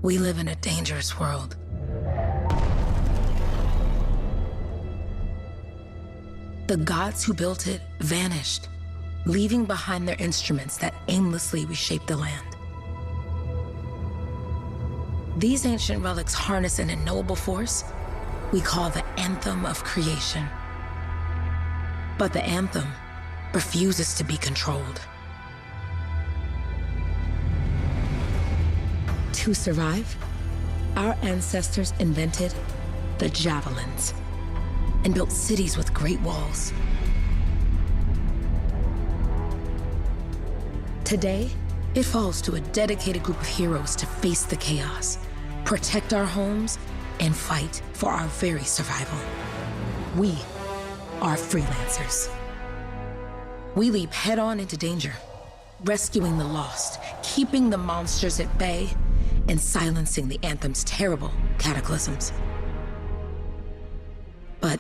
We live in a dangerous world. The gods who built it vanished, leaving behind their instruments that aimlessly reshaped the land. These ancient relics harness an unknowable force we call the Anthem of Creation. But the Anthem refuses to be controlled. To survive, our ancestors invented the Javelins and built cities with great walls. Today, it falls to a dedicated group of heroes to face the chaos, protect our homes, and fight for our very survival. We are freelancers. We leap head-on into danger, rescuing the lost, keeping the monsters at bay, and silencing the Anthem's terrible cataclysms. But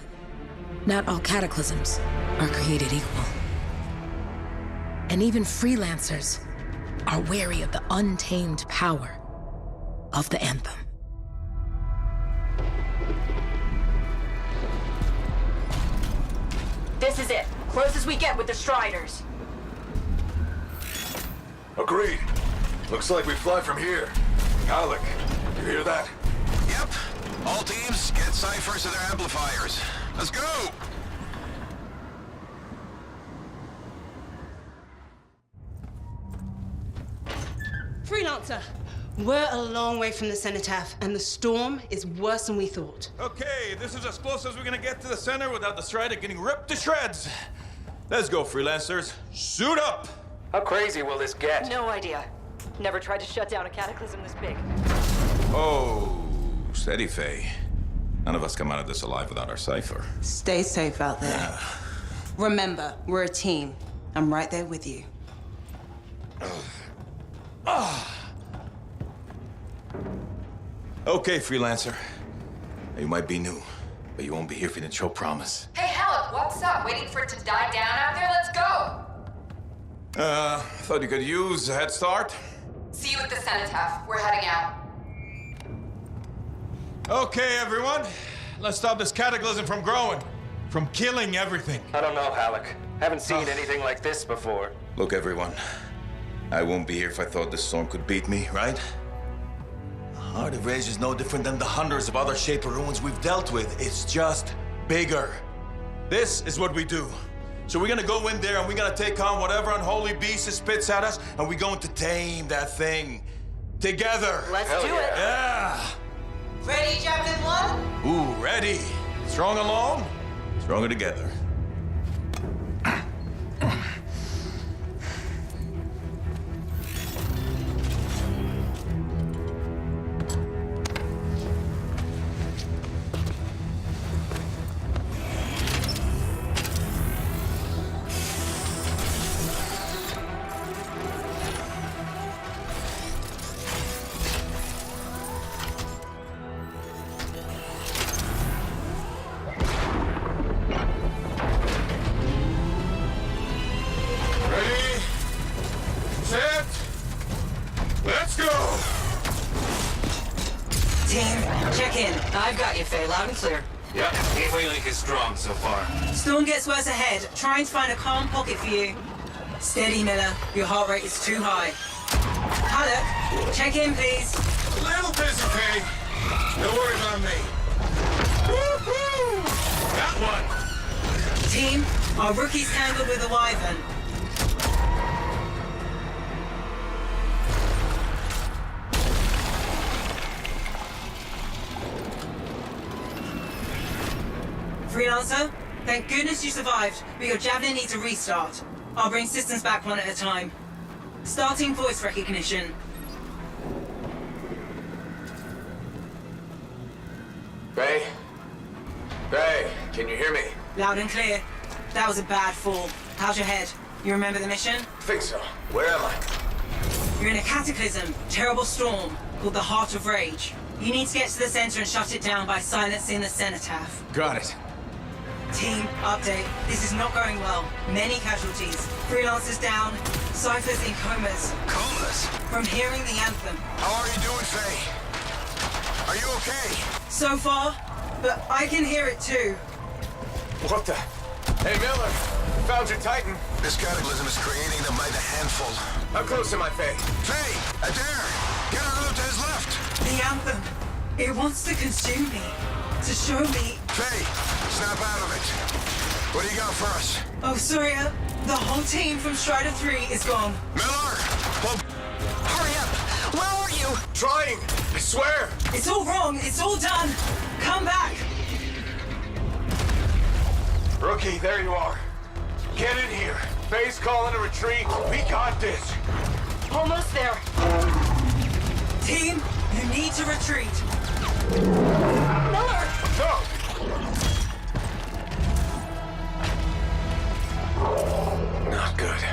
not all cataclysms are created equal. And even freelancers are wary of the untamed power of the Anthem. This is it. Close as we get with the Striders. Agreed. Looks like we fly from here. Alec, you hear that? Yep. All teams, get ciphers to their amplifiers. Let's go! Freelancer, we're a long way from the Cenotaph, and the storm is worse than we thought. Okay, this is as close as we're gonna get to the center without the Strider getting ripped to shreds. Let's go, freelancers. Suit up! How crazy will this get? No idea. Never tried to shut down a cataclysm this big. Oh, steady, Faye. None of us come out of this alive without our cipher. Stay safe out there. Remember, we're a team. I'm right there with you. Okay, freelancer. You might be new, but you won't be here if you didn't show promise. Hey, Helen, what's up? Waiting for it to die down out there? Let's go! Thought you could use a head start. See you at the Cenotaph. We're heading out. Okay, everyone. Let's stop this cataclysm from growing, from killing everything. I don't know, Alec. Haven't seen anything like this before. Look, everyone. I won't be here if I thought this storm could beat me, right? Heart of Rage is no different than the hundreds of other Shaper ruins we've dealt with. It's just bigger. This is what we do. So we're gonna go in there and we're gonna take on whatever unholy beast it spits at us, and we're going to tame that thing. Together. Let's do it. Yeah. Ready, Javelin 1? Ooh, ready. Strong alone, stronger together. I've got you, Faye, loud and clear. Yep, gateway link is strong so far. Storm gets worse ahead. Trying to find a calm pocket for you. Steady, Miller. Your heart rate is too high. Alec, check in, please. A little busy, Faye. Don't worry about me. Woo-hoo! Got one. Team, our rookie's tangled with a wyvern. Freelancer, thank goodness you survived, but your Javelin needs a restart. I'll bring systems back one at a time. Starting voice recognition. Faye? Faye, can you hear me? Loud and clear. That was a bad fall. How's your head? You remember the mission? Think so. Where am I? You're in a cataclysm, terrible storm, called the Heart of Rage. You need to get to the center and shut it down by silencing the Cenotaph. Got it. Team, update. This is not going well. Many casualties. Freelancers down. Ciphers in comas. Comas? From hearing the anthem. How are you doing, Faye? Are you okay? So far, but I can hear it too. What the? Hey, Miller. Found your Titan. This cataclysm is creating them by the handful. How close am I, Faye? Faye! Adair! Get our loot to his left! The Anthem. It wants to consume me. To show me... Faye! Snap out of it. What do you got for us? Oh, sorry, the whole team from Strider 3 is gone. Miller! Well, Hurry up! Where are you? Trying! I swear! It's all wrong. It's all done. Come back. Rookie, there you are. Get in here. Faye's calling a retreat. We got this. Almost there. Team, you need to retreat. Miller! No! Not good.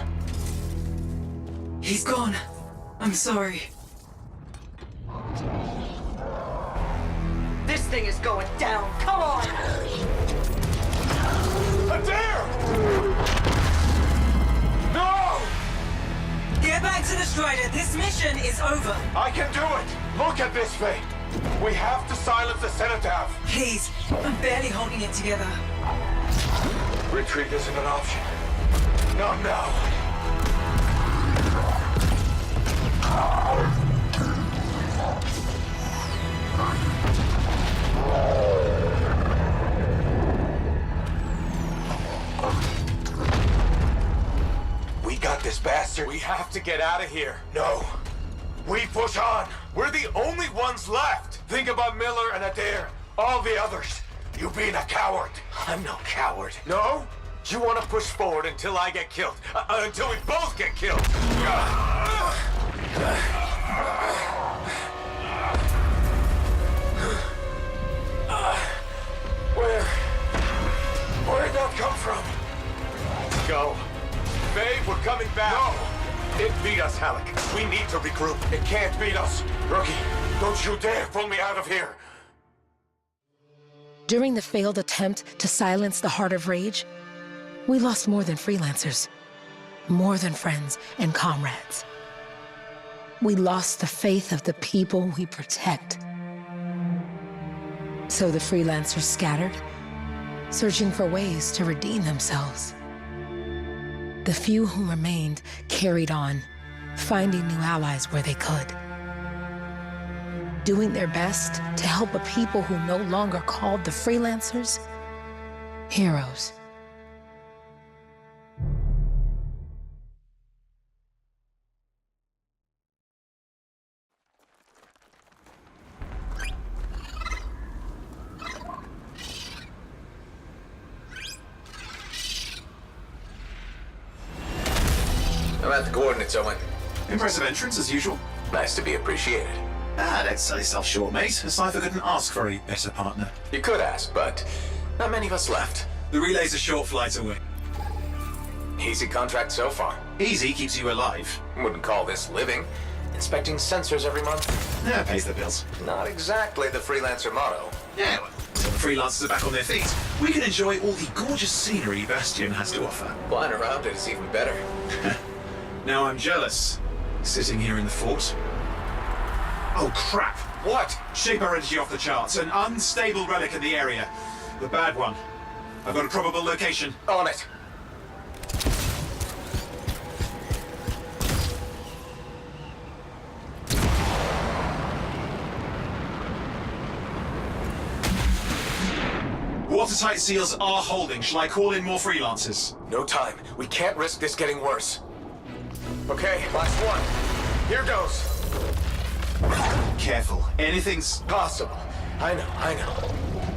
He's gone. I'm sorry. This thing is going down. Come on! Adair! No! Get back to the Strider. This mission is over. I can do it! Look at this, Faye! We have to silence the Cenotaph! Please, I'm barely holding it together. Retreat isn't an option. Not now. We got this, bastard. We have to get out of here. No. We push on. We're the only ones left. Think about Miller and Adair. All the others. You being a coward. I'm no coward. No? You want to push forward until I get killed. Until we both get killed. Where'd that come from? Go. Faye, we're coming back. No! It beat us, Halleck. We need to regroup. It can't beat us. Rookie, don't you dare pull me out of here. During the failed attempt to silence the Heart of Rage, we lost more than freelancers, more than friends and comrades. We lost the faith of the people we protect. So the freelancers scattered, searching for ways to redeem themselves. The few who remained carried on, finding new allies where they could. Doing their best to help a people who no longer called the freelancers heroes. I'm at the coordinates, Owen. Impressive entrance, as usual. Nice to be appreciated. Don't sell yourself short, mate. A cipher couldn't ask for a better partner. You could ask, but not many of us left. The relay's a short flight away. Easy contract so far. Easy keeps you alive. Wouldn't call this living. Inspecting sensors every month? Yeah, pays the bills. Not exactly the freelancer motto. Yeah, well, until the freelancers are back on their feet, we can enjoy all the gorgeous scenery Bastion has to offer. Flying around it is even better. Now I'm jealous, sitting here in the fort. Oh, crap. What? Shaper energy off the charts. An unstable relic in the area. The bad one. I've got a probable location. On it. Watertight seals are holding. Shall I call in more freelancers? No time. We can't risk this getting worse. Okay, last one. Here goes. Careful. Anything's Possible. I know.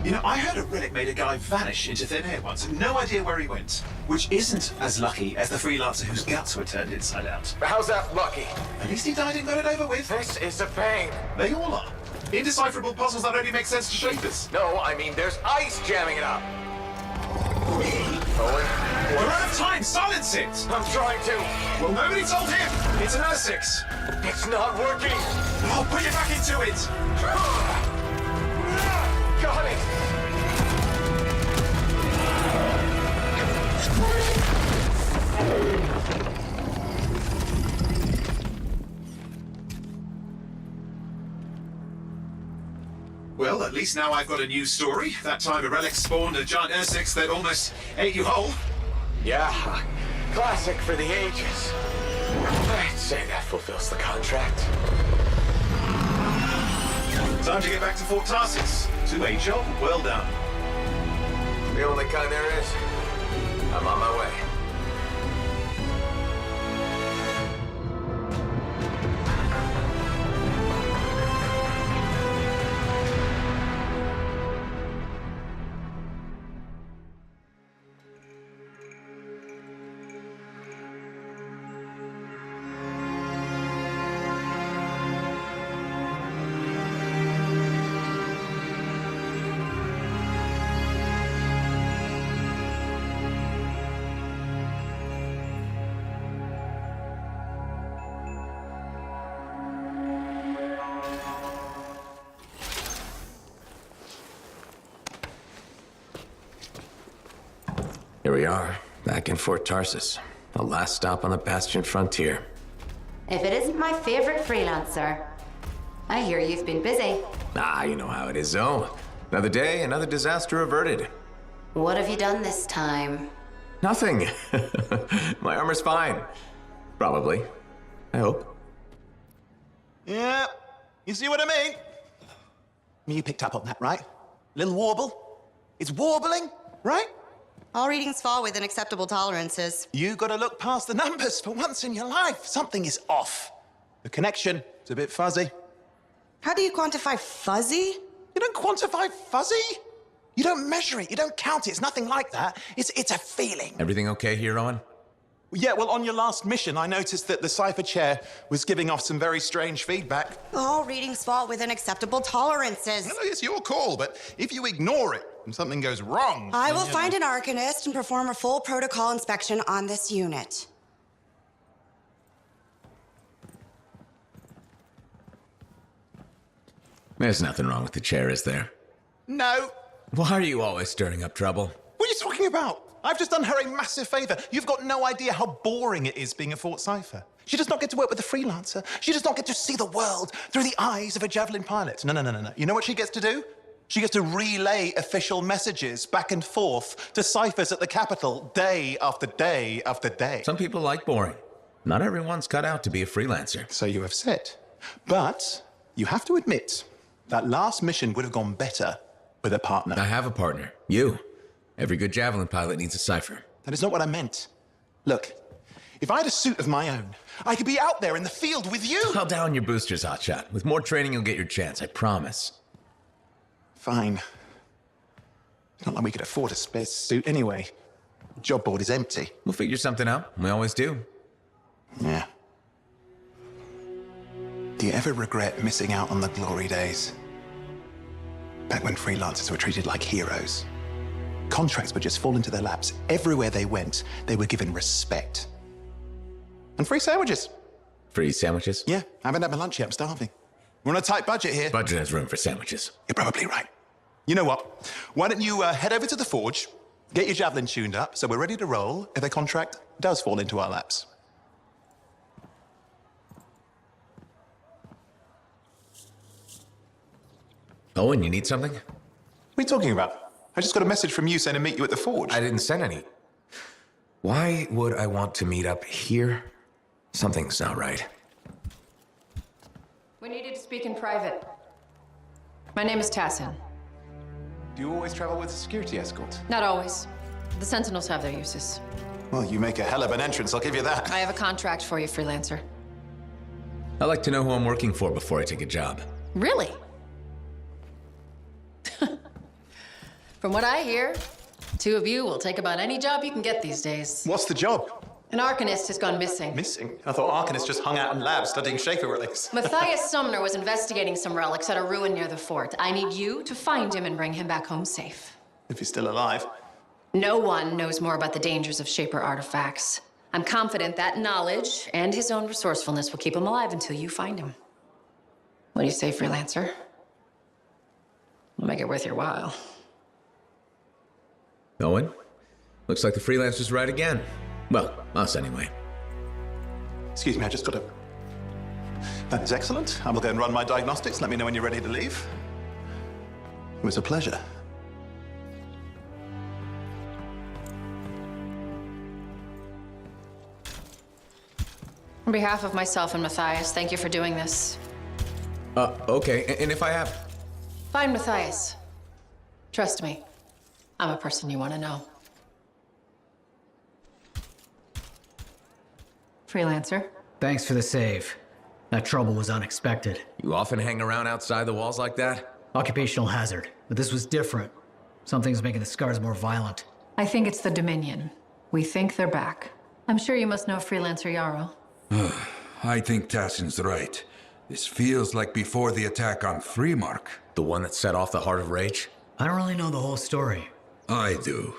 You know, I heard a relic made a guy vanish into thin air once. No idea where he went. Which isn't as lucky as the freelancer whose guts were turned inside out. How's that lucky? At least he died and got it over with. This is a pain. They all are. Indecipherable puzzles that only make sense to shapers. No, I mean there's ice jamming it up. Owen, We're out of time! Silence it! I'm trying to. Well, nobody told him! It's an R6! It's not working. I'll put you back into it! Got it. Well, at least now I've got a new story. That time a relic spawned a giant Ursix that almost ate you whole. Yeah, classic for the ages. I'd say that fulfills the contract. Time to get back to Fort Tarsus. To a job well done. The only kind there is. I'm on my way. Here we are, back in Fort Tarsus. The last stop on the Bastion frontier. If it isn't my favorite freelancer. I hear you've been busy. Ah, you know how it is, Zoe. Another day, another disaster averted. What have you done this time? Nothing. My armor's fine. Probably. I hope. Yeah, you see what I mean? You picked up on that, right? Little warble? It's warbling, right? All readings fall within acceptable tolerances. You gotta look past the numbers for once in your life. Something is off. The connection is a bit fuzzy. How do you quantify fuzzy? You don't quantify fuzzy. You don't measure it. You don't count it. It's nothing like that. It's a feeling. Everything okay here, Owen? Yeah, well, on your last mission, I noticed that the cipher chair was giving off some very strange feedback. All readings fall within acceptable tolerances. No, it's your call, but if you ignore it and something goes wrong... I will find an Arcanist and perform a full protocol inspection on this unit. There's nothing wrong with the chair, is there? No. Why are you always stirring up trouble? What are you talking about? I've just done her a massive favor. You've got no idea how boring it is being a Fort Cipher. She does not get to work with the freelancer. She does not get to see the world through the eyes of a Javelin pilot. No. You know what she gets to do? She gets to relay official messages back and forth to ciphers at the Capitol day after day after day. Some people like boring. Not everyone's cut out to be a freelancer. So you have said. But you have to admit, that last mission would have gone better with a partner. I have a partner. You. Every good Javelin pilot needs a cipher. That is not what I meant. Look, if I had a suit of my own, I could be out there in the field with you. Call down your boosters, hotshot. With more training, you'll get your chance, I promise. Fine. It's not like we could afford a spare suit anyway. The job board is empty. We'll figure something out. We always do. Yeah. Do you ever regret missing out on the glory days? Back when freelancers were treated like heroes. Contracts would just fall into their laps. Everywhere they went, they were given respect. And free sandwiches. Free sandwiches? Yeah, I haven't had my lunch yet. I'm starving. We're on a tight budget here. Budget has room for sandwiches. You're probably right. You know what? Why don't you head over to the forge, get your Javelin tuned up, so we're ready to roll if a contract does fall into our laps. Owen, you need something? What are you talking about? I just got a message from you saying to meet you at the forge. I didn't send any. Why would I want to meet up here? Something's not right. We needed to speak in private. My name is Tassin. Do you always travel with a security escort? Not always. The Sentinels have their uses. Well, you make a hell of an entrance, I'll give you that. I have a contract for you, freelancer. I like to know who I'm working for before I take a job. Really? From what I hear, two of you will take about any job you can get these days. What's the job? An Arcanist has gone missing. Missing? I thought Arcanists just hung out in labs studying Shaper relics. Matthias Sumner was investigating some relics at a ruin near the fort. I need you to find him and bring him back home safe. If he's still alive. No one knows more about the dangers of Shaper artifacts. I'm confident that knowledge and his own resourcefulness will keep him alive until you find him. What do you say, freelancer? We'll make it worth your while. Owen? Looks like the freelancer's right again. Well, us anyway. Excuse me, I just got to... That is excellent. I will go and run my diagnostics. Let me know when you're ready to leave. It was a pleasure. On behalf of myself and Matthias, thank you for doing this. Okay, and if I have... Fine, Matthias. Trust me, I'm a person you want to know. Freelancer. Thanks for the save. That trouble was unexpected. You often hang around outside the walls like that? Occupational hazard, but this was different. Something's making the scars more violent. I think it's the Dominion. We think they're back. I'm sure you must know Freelancer Yarrow. I think Tassin's right. This feels like before the attack on Freemark. The one that set off the Heart of Rage? I don't really know the whole story. I do.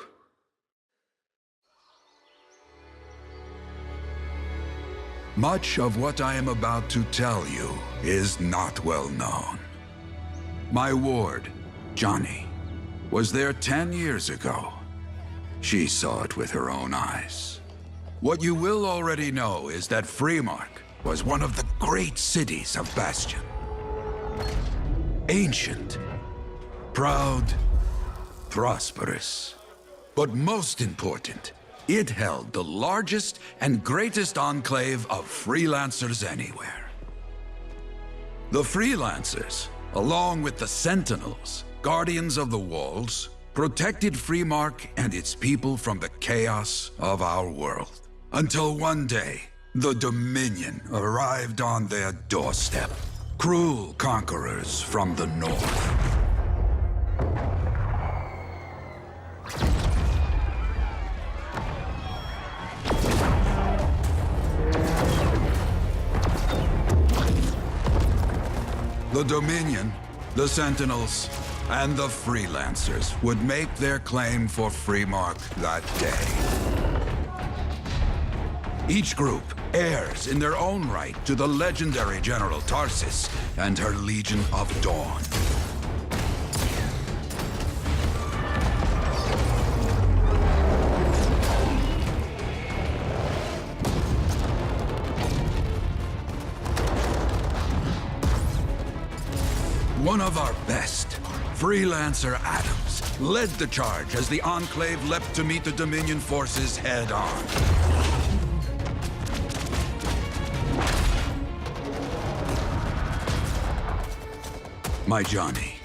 Much of what I am about to tell you is not well known. My ward, Johnny, was there 10 years ago. She saw it with her own eyes. What you will already know is that Freemark was one of the great cities of Bastion. Ancient, proud, prosperous. But most important, it held the largest and greatest enclave of freelancers anywhere. The freelancers, along with the sentinels, guardians of the walls, protected Freemark and its people from the chaos of our world. Until one day, the Dominion arrived on their doorstep. Cruel conquerors from the north. The Dominion, the Sentinels, and the Freelancers would make their claim for Freemark that day. Each group heirs in their own right to the legendary General Tarsus and her Legion of Dawn. One of our best, Freelancer Adams, led the charge as the Enclave leapt to meet the Dominion forces head-on. My Johnny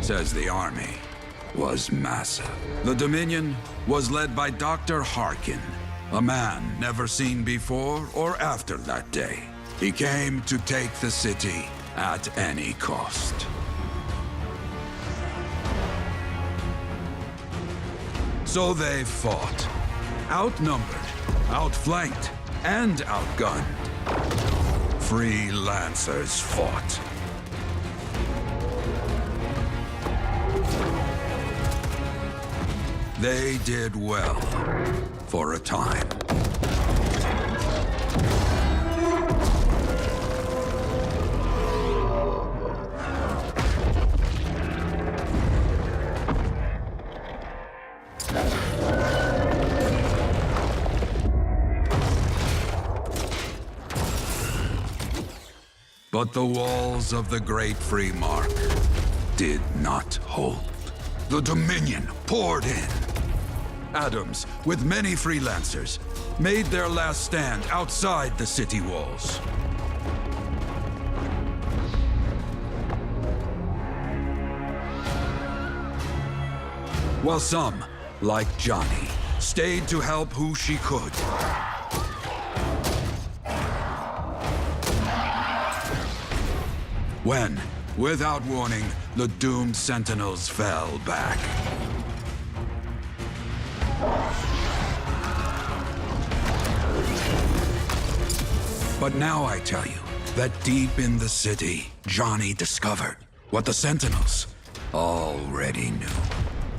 says the army was massive. The Dominion was led by Dr. Harkin, a man never seen before or after that day. He came to take the city at any cost. So they fought, outnumbered, outflanked, and outgunned. Freelancers fought. They did well, for a time. But the walls of the Great Freemark did not hold. The Dominion poured in. Adams, with many Freelancers, made their last stand outside the city walls. While some, like Johnny, stayed to help who she could. When, without warning, the doomed Sentinels fell back. But now I tell you that deep in the city, Johnny discovered what the Sentinels already knew.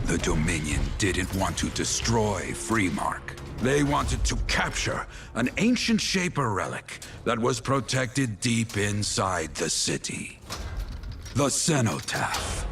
The Dominion didn't want to destroy Freemark. They wanted to capture an ancient Shaper relic that was protected deep inside the city. The Cenotaph.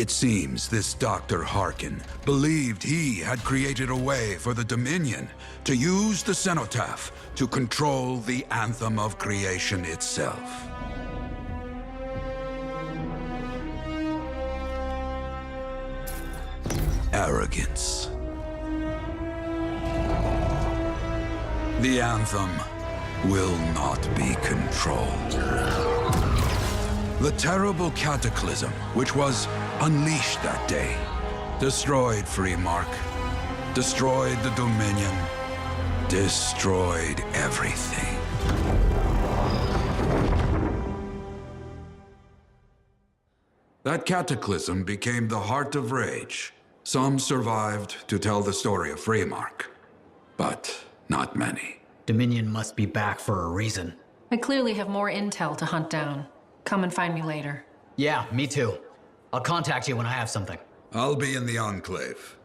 It seems this Dr. Harkin believed he had created a way for the Dominion to use the Cenotaph to control the Anthem of Creation itself. Arrogance. The Anthem will not be controlled. The terrible cataclysm, which was unleashed that day, destroyed Freemark, destroyed the Dominion, destroyed everything. That cataclysm became the heart of rage. Some survived to tell the story of Freemark, but not many. Dominion must be back for a reason. I clearly have more intel to hunt down. Come and find me later. Yeah, me too. I'll contact you when I have something. I'll be in the Enclave.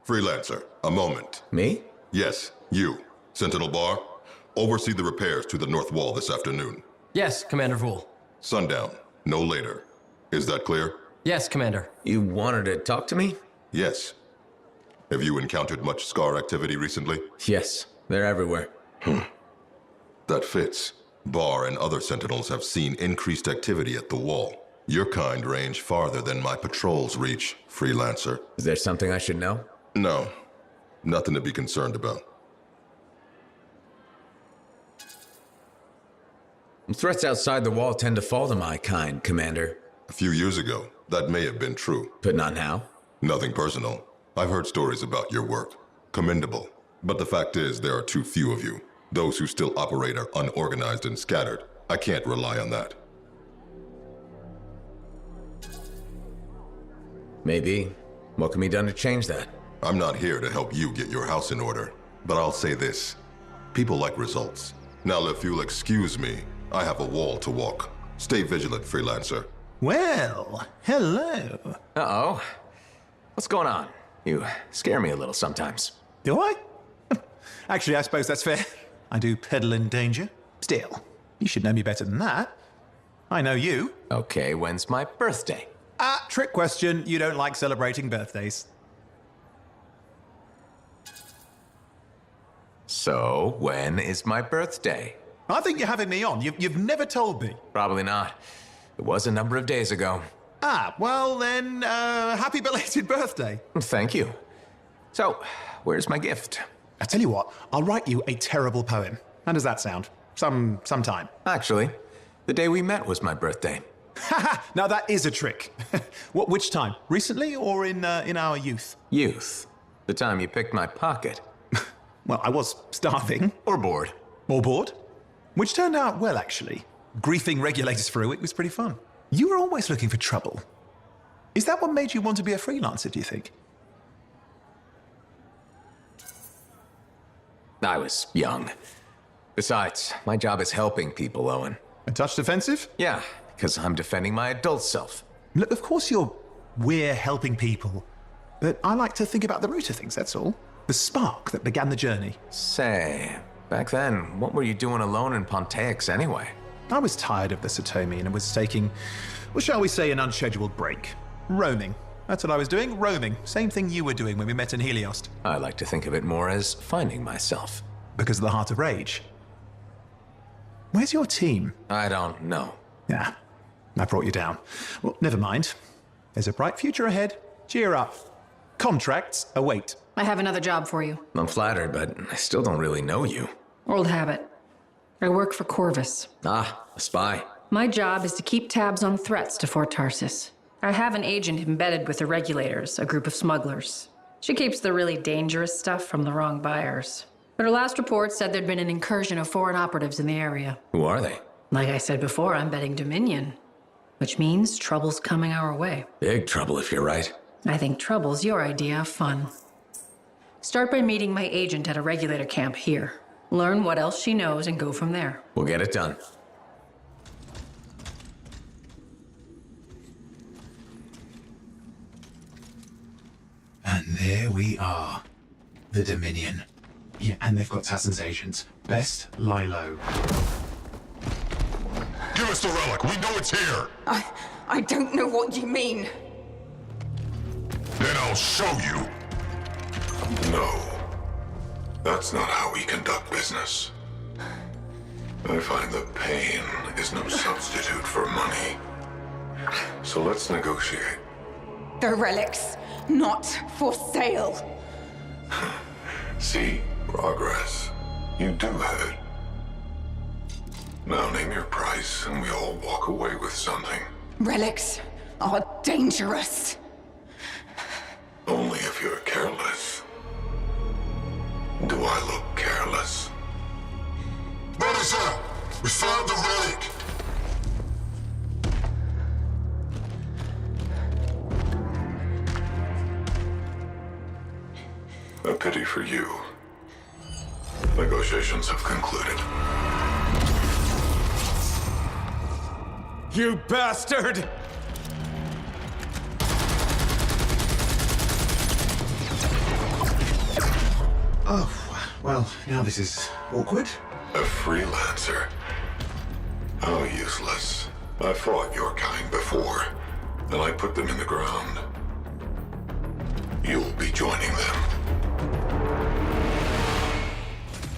Freelancer, a moment. Me? Yes, you. Sentinel Bar, oversee the repairs to the north wall this afternoon. Yes, Commander Vool. Sundown, no later. Is that clear? Yes, Commander. You wanted to talk to me? Yes. Have you encountered much Scar activity recently? Yes, they're everywhere. That fits. Bar and other Sentinels have seen increased activity at the wall. Your kind range farther than my patrols reach, Freelancer. Is there something I should know? No. Nothing to be concerned about. Threats outside the wall tend to fall to my kind, Commander. A few years ago, that may have been true. But not now? Nothing personal. I've heard stories about your work. Commendable. But the fact is, there are too few of you. Those who still operate are unorganized and scattered. I can't rely on that. Maybe. What can be done to change that? I'm not here to help you get your house in order. But I'll say this. People like results. Now, if you'll excuse me, I have a wall to walk. Stay vigilant, Freelancer. Well, hello. Uh-oh. What's going on? You scare me a little sometimes. Do I? Actually, I suppose that's fair. I do peddle in danger. Still, you should know me better than that. I know you. Okay, when's my birthday? Trick question. You don't like celebrating birthdays. So, when is my birthday? I think you're having me on. You've never told me. Probably not. It was a number of days ago. Well then, happy belated birthday. Thank you. So, where's my gift? I tell you what, I'll write you a terrible poem. How does that sound? Sometime. Actually, the day we met was my birthday. Haha, now that is a trick. Which time? Recently or in our youth? Youth. The time you picked my pocket. Well, I was starving. Or bored. Or bored. Which turned out well, actually. Griefing regulators for a week was pretty fun. You were always looking for trouble. Is that what made you want to be a freelancer, do you think? I was young. Besides, my job is helping people, Owen. A touch defensive? Yeah, because I'm defending my adult self. Look, of course we're helping people. But I like to think about the root of things, that's all. The spark that began the journey. Say, back then, what were you doing alone in Pontaix anyway? I was tired of the Satomi and was taking, well, shall we say, an unscheduled break. Roaming. That's what I was doing, roaming. Same thing you were doing when we met in Heliost. I like to think of it more as finding myself. Because of the Heart of Rage. Where's your team? I don't know. Yeah, I brought you down. Well, never mind. There's a bright future ahead. Cheer up. Contracts await. I have another job for you. I'm flattered, but I still don't really know you. Old habit. I work for Corvus. Ah, a spy. My job is to keep tabs on threats to Fort Tarsus. I have an agent embedded with the regulators, a group of smugglers. She keeps the really dangerous stuff from the wrong buyers. But her last report said there'd been an incursion of foreign operatives in the area. Who are they? Like I said before, I'm betting Dominion. Which means trouble's coming our way. Big trouble if you're right. I think trouble's your idea of fun. Start by meeting my agent at a regulator camp here. Learn what else she knows and go from there. We'll get it done. And there we are. The Dominion. Yeah, and they've got Tassin's agents. Best lie low. Give us the relic. We know it's here. I don't know what you mean. shall show you. No. That's not how we conduct business. I find that pain is no substitute for money. So let's negotiate. The relics, not for sale. See? Progress. You do have it. Now name your price and we all walk away with something. Relics are dangerous. Only if you're careless. Do I look careless? Manager! We found the relic! A pity for you. Negotiations have concluded. You bastard! Oh, well, now this is awkward. A freelancer? How useless. I fought your kind before, and I put them in the ground. You'll be joining them.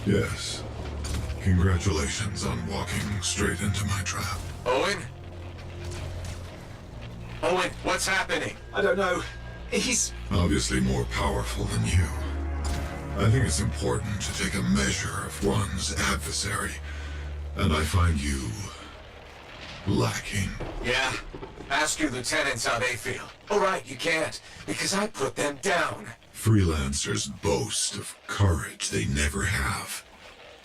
Yes. Congratulations on walking straight into my trap. Owen? Owen, what's happening? I don't know. He's Obviously more powerful than you. I think it's important to take a measure of one's adversary, and I find you lacking. Yeah? Ask your lieutenants how they feel. All right, you can't, because I put them down. Freelancers boast of courage they never have.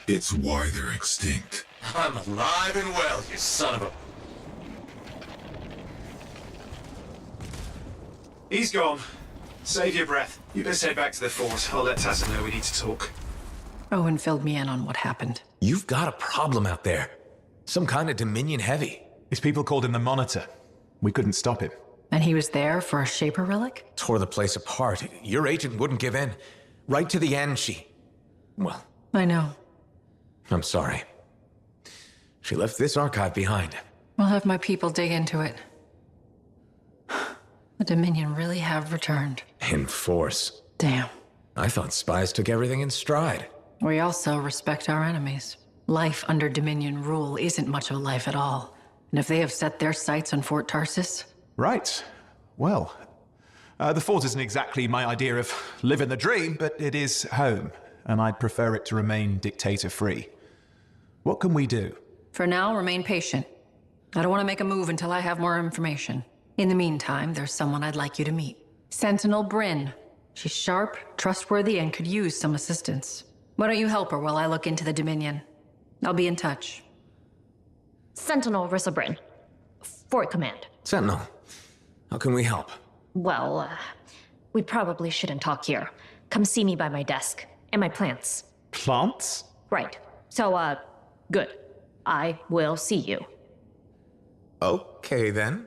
It's why they're extinct. I'm alive and well, you son of a... He's gone. Save your breath. You best head back to the fort. I'll let Tassa know we need to talk. Owen filled me in on what happened. You've got a problem out there. Some kind of Dominion heavy. His people called him the Monitor. We couldn't stop him. And he was there for a Shaper relic? Tore the place apart. Your agent wouldn't give in. Right to the end, well, I know. I'm sorry. She left this archive behind. I'll have my people dig into it. The Dominion really have returned. In force. Damn. I thought spies took everything in stride. We also respect our enemies. Life under Dominion rule isn't much of a life at all. And if they have set their sights on Fort Tarsus... Right. Well, the fort isn't exactly my idea of living the dream, but it is home, and I'd prefer it to remain dictator-free. What can we do? For now, remain patient. I don't want to make a move until I have more information. In the meantime, there's someone I'd like you to meet. Sentinel Bryn. She's sharp, trustworthy, and could use some assistance. Why don't you help her while I look into the Dominion? I'll be in touch. Sentinel Rissa Bryn. Fort Command. Sentinel, how can we help? Well, we probably shouldn't talk here. Come see me by my desk. And my plants. Plants? Right. So, good. I will see you. Okay, then.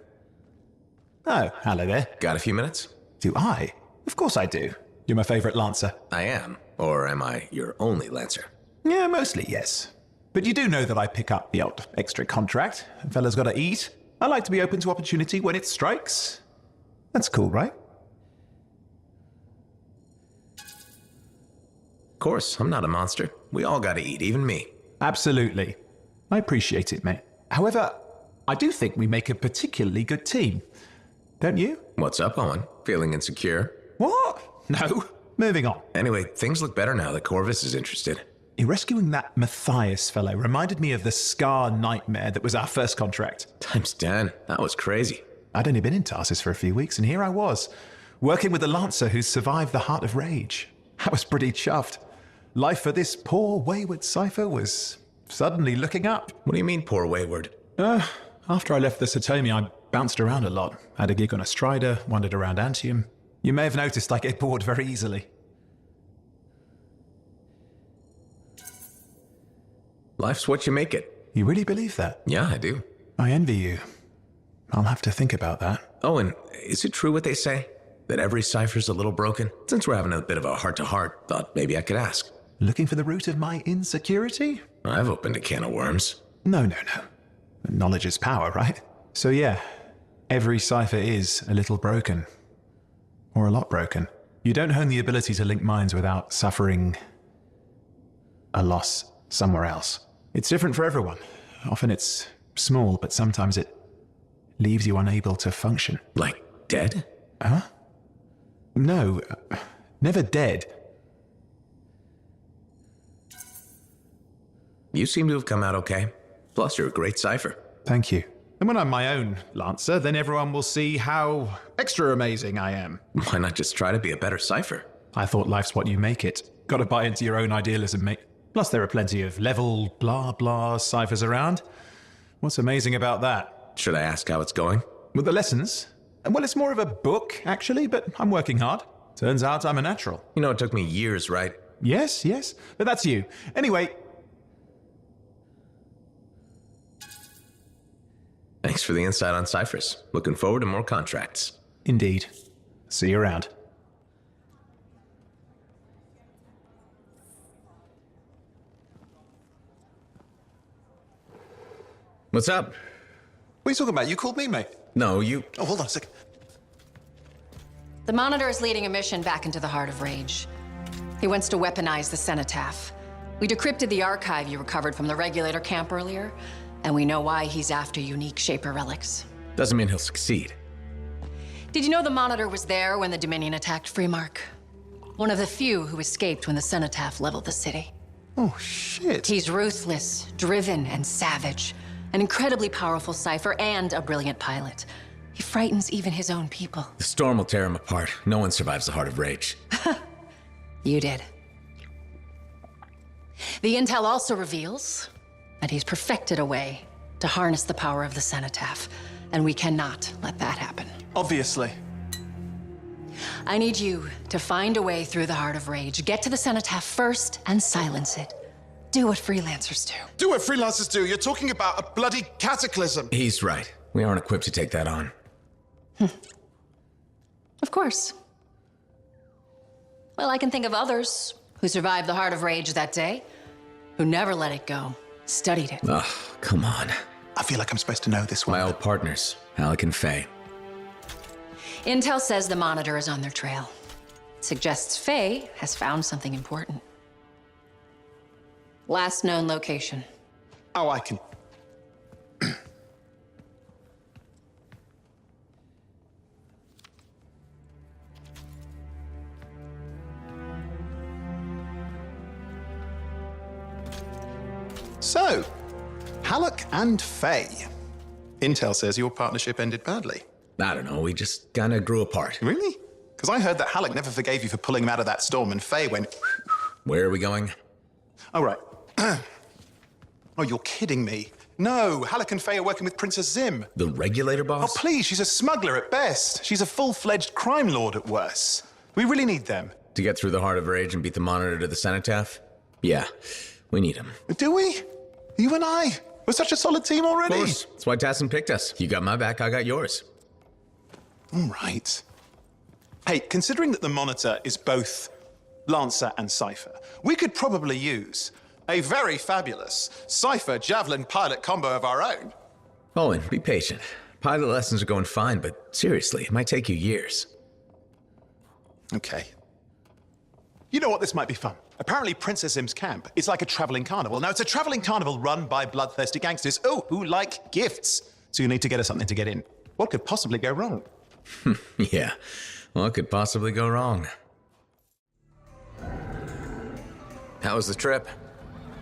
Oh, hello there. Got a few minutes? Do I? Of course I do. You're my favorite Lancer. I am. Or am I your only Lancer? Yeah, mostly, yes. But you do know that I pick up the odd extra contract. A fella's gotta eat. I like to be open to opportunity when it strikes. That's cool, right? Of course, I'm not a monster. We all gotta eat, even me. Absolutely. I appreciate it, mate. However, I do think we make a particularly good team. Don't you? What's up, Owen? Feeling insecure? What? No. Moving on. Anyway, things look better now that Corvus is interested. Rescuing that Matthias fellow reminded me of the Scar nightmare that was our first contract. Times 10. That was crazy. I'd only been in Tarsus for a few weeks, and here I was, working with a Lancer who's survived the Heart of Rage. I was pretty chuffed. Life for this poor, wayward cipher was suddenly looking up. What do you mean, poor wayward? After I left the Satomi, I bounced around a lot. Had a gig on a Strider, wandered around Antium. You may have noticed I get bored very easily. Life's what you make it. You really believe that? Yeah, I do. I envy you. I'll have to think about that. Owen, is it true what they say? That every cipher's a little broken? Since we're having a bit of a heart-to-heart, thought maybe I could ask. Looking for the root of my insecurity? I've opened a can of worms. No. Knowledge is power, right? So yeah, every cipher is a little broken. Or a lot broken. You don't hone the ability to link minds without suffering a loss somewhere else. It's different for everyone. Often it's small, but sometimes it leaves you unable to function. Like dead? Huh? No, never dead. You seem to have come out okay. Plus, you're a great cipher. Thank you. And when I'm my own Lancer, then everyone will see how extra amazing I am. Why not just try to be a better cipher? I thought life's what you make it. Gotta buy into your own idealism, mate. Plus, there are plenty of level blah blah ciphers around. What's amazing about that? Should I ask how it's going? With the lessons? Well, it's more of a book, actually, but I'm working hard. Turns out I'm a natural. You know, it took me years, right? Yes, but that's you. Anyway. Thanks for the insight on ciphers. Looking forward to more contracts. Indeed. See you around. What's up? What are you talking about? You called me, mate. No, you... Oh, hold on a second. The Monitor is leading a mission back into the Heart of Rage. He wants to weaponize the Cenotaph. We decrypted the archive you recovered from the Regulator camp earlier, and we know why he's after unique Shaper relics. Doesn't mean he'll succeed. Did you know the Monitor was there when the Dominion attacked Freemark? One of the few who escaped when the Cenotaph leveled the city. Oh, shit. He's ruthless, driven, and savage. An incredibly powerful cipher and a brilliant pilot. He frightens even his own people. The storm will tear him apart. No one survives the Heart of Rage. You did. The intel also reveals that he's perfected a way to harness the power of the Cenotaph, and we cannot let that happen. Obviously. I need you to find a way through the Heart of Rage, get to the Cenotaph first, and silence it. Do what freelancers do. Do what freelancers do? You're talking about a bloody cataclysm. He's right. We aren't equipped to take that on. Of course. Well, I can think of others who survived the Heart of Rage that day, who never let it go, studied it. Ugh, come on. I feel like I'm supposed to know this one. My old partners, Alec and Faye. Intel says the Monitor is on their trail. Suggests Faye has found something important. Last known location. Oh, I can... So, Halleck and Faye. Intel says your partnership ended badly. I don't know, we just kinda grew apart. Really? Because I heard that Halleck never forgave you for pulling him out of that storm, and Faye went... Where are we going? Oh, right. Oh, you're kidding me. No, Halleck and Faye are working with Princess Zim. The Regulator boss? Oh, please, she's a smuggler at best. She's a full-fledged crime lord at worst. We really need them. To get through the Heart of Rage and beat the Monitor to the Cenotaph? Yeah, we need them. Do we? You and I? We're such a solid team already. Of course. That's why Tassin picked us. You got my back, I got yours. All right. Hey, considering that the Monitor is both Lancer and Cipher, we could probably use a very fabulous Cipher Javelin pilot combo of our own. Owen, be patient. Pilot lessons are going fine, but seriously, it might take you years. Okay. You know what? This might be fun. Apparently, Princess Zim's camp is like a traveling carnival. Now, it's a traveling carnival run by bloodthirsty gangsters, who like gifts. So you need to get us something to get in. What could possibly go wrong? Yeah, what could possibly go wrong? How was the trip?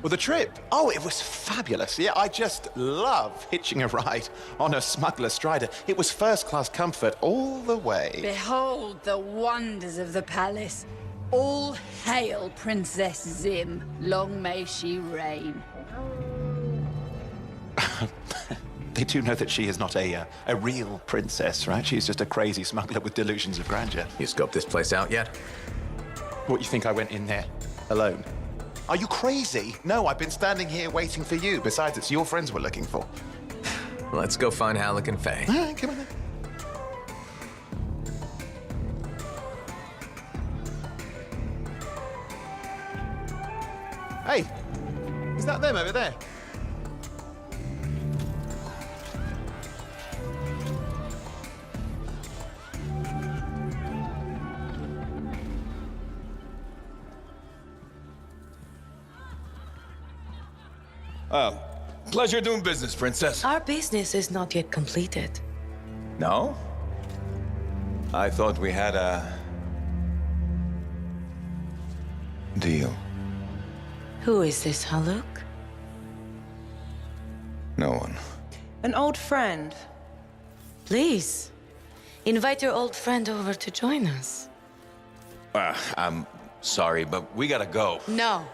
Well, the trip? Oh, it was fabulous. Yeah, I just love hitching a ride on a smuggler strider. It was first-class comfort all the way. Behold the wonders of the palace. All hail Princess Zim. Long may she reign. They do know that she is not a real princess, right? She's just a crazy smuggler with delusions of grandeur. You scoped this place out yet? What, you think I went in there alone? Are you crazy? No, I've been standing here waiting for you. Besides, it's your friends we're looking for. Let's go find Halleck and Faye. All right, come on then. Hey, is that them over there? Pleasure doing business, Princess. Our business is not yet completed. No? I thought we had a... deal. Who is this, Haluk? No one. An old friend. Please, invite your old friend over to join us. I'm sorry, but we gotta go. No.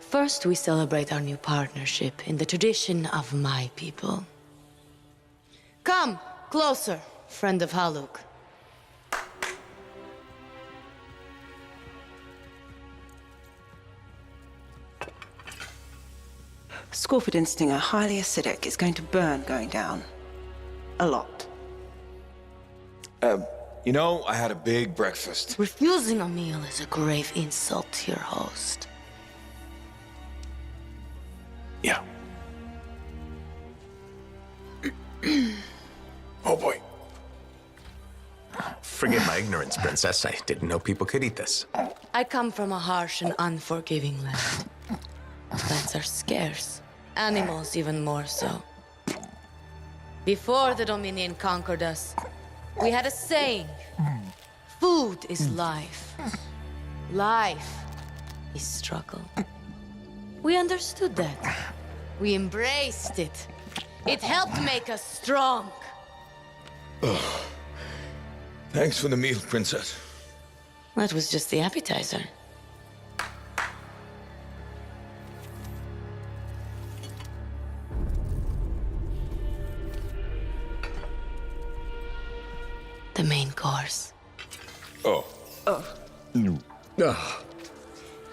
First, we celebrate our new partnership in the tradition of my people. Come, closer, friend of Haluk. Scorpion stinger, highly acidic. It's going to burn going down. A lot. You know, I had a big breakfast. Refusing a meal is a grave insult to your host. Yeah. Oh boy. Forgive my ignorance, Princess. I didn't know people could eat this. I come from a harsh and unforgiving land. Plants are scarce. Animals even more so. Before the Dominion conquered us, we had a saying. Food is life. Life is struggle. We understood that. We embraced it. It helped make us strong. Oh. Thanks for the meal, Princess. That was just the appetizer. The main course. Oh.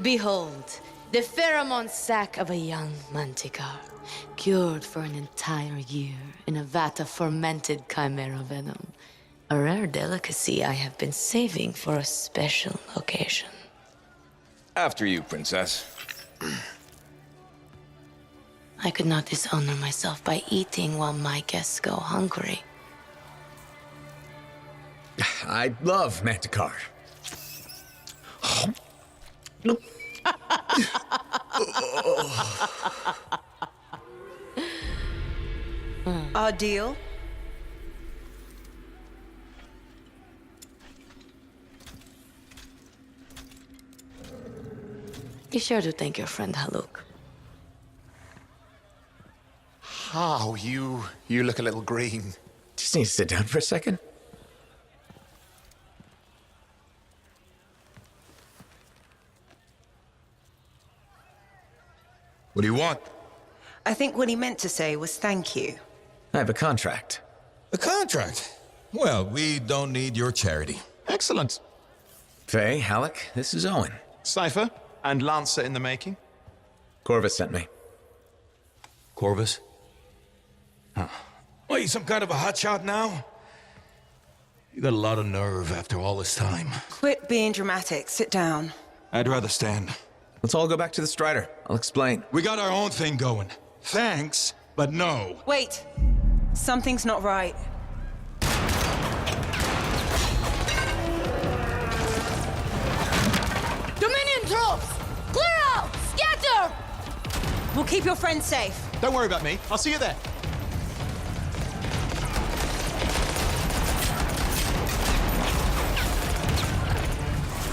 Behold, the pheromone sac of a young manticore, cured for an entire year in a vat of fermented chimera venom. A rare delicacy I have been saving for a special occasion. After you, Princess. I could not dishonor myself by eating while my guests go hungry. I love Manticore. Our deal? Be sure to thank your friend Haluk. Oh, you look a little green. Just need to sit down for a second. What do you want? I think what he meant to say was thank you. I have a contract. A contract? Well, we don't need your charity. Excellent. Faye, Halleck, this is Owen. Cypher and Lancer in the making. Corvus sent me. Corvus? Huh. What, you some kind of a hotshot now? You got a lot of nerve after all this time. Quit being dramatic. Sit down. I'd rather stand. Let's all go back to the Strider. I'll explain. We got our own thing going. Thanks, but no. Wait. Something's not right. Dominion troops! Clear out! Scatter! We'll keep your friend safe. Don't worry about me. I'll see you there.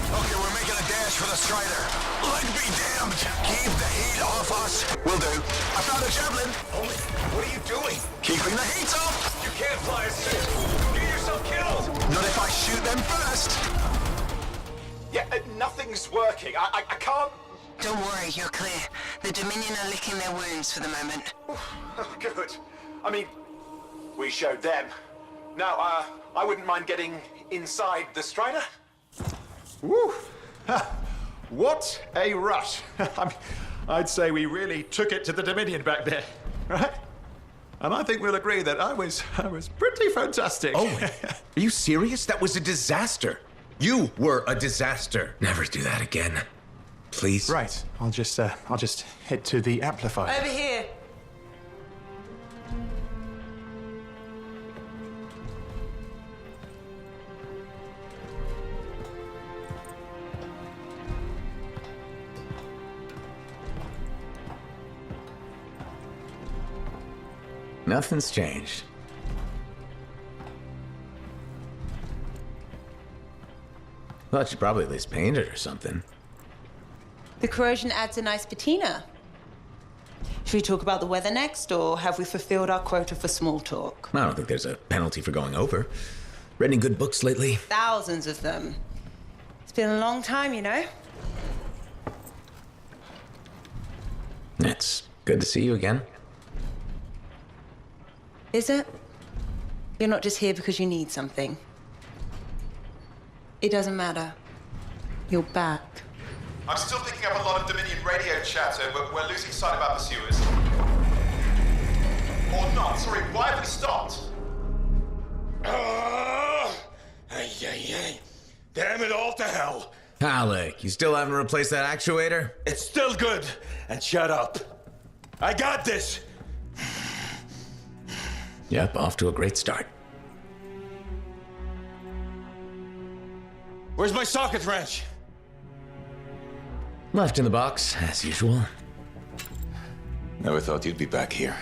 Okay, we're making a dash for the Strider. Leg be damned. Keep the heat off us. Will do. I found a Javelin. Holy, what are you doing? Keeping the heat off. You can't fly a suit. Get yourself killed. Not if I shoot them first. Yeah, nothing's working. I can't... Don't worry, you're clear. The Dominion are licking their wounds for the moment. Oh, good. I mean, we showed them. Now, I wouldn't mind getting inside the Strider. Woo! What a rush. I mean, I'd say we really took it to the Dominion back there, right? And I think we'll agree that I was pretty fantastic. Oh, are you serious? That was a disaster. You were a disaster. Never do that again. Please. Right. I'll just head to the amplifier. Over here. Nothing's changed. Thought you probably at least painted or something. The corrosion adds a nice patina. Should we talk about the weather next, or have we fulfilled our quota for small talk? I don't think there's a penalty for going over. Read any good books lately? Thousands of them. It's been a long time, you know? It's good to see you again. Is it? You're not just here because you need something. It doesn't matter. You're back. I'm still picking up a lot of Dominion radio chatter, but we're losing sight of our pursuers. Or not, sorry, why have we stopped? Damn it all to hell. Alec, you still haven't replaced that actuator? It's still good. And shut up. I got this. Yep, off to a great start. Where's my socket wrench? Left in the box, as usual. Never thought you'd be back here.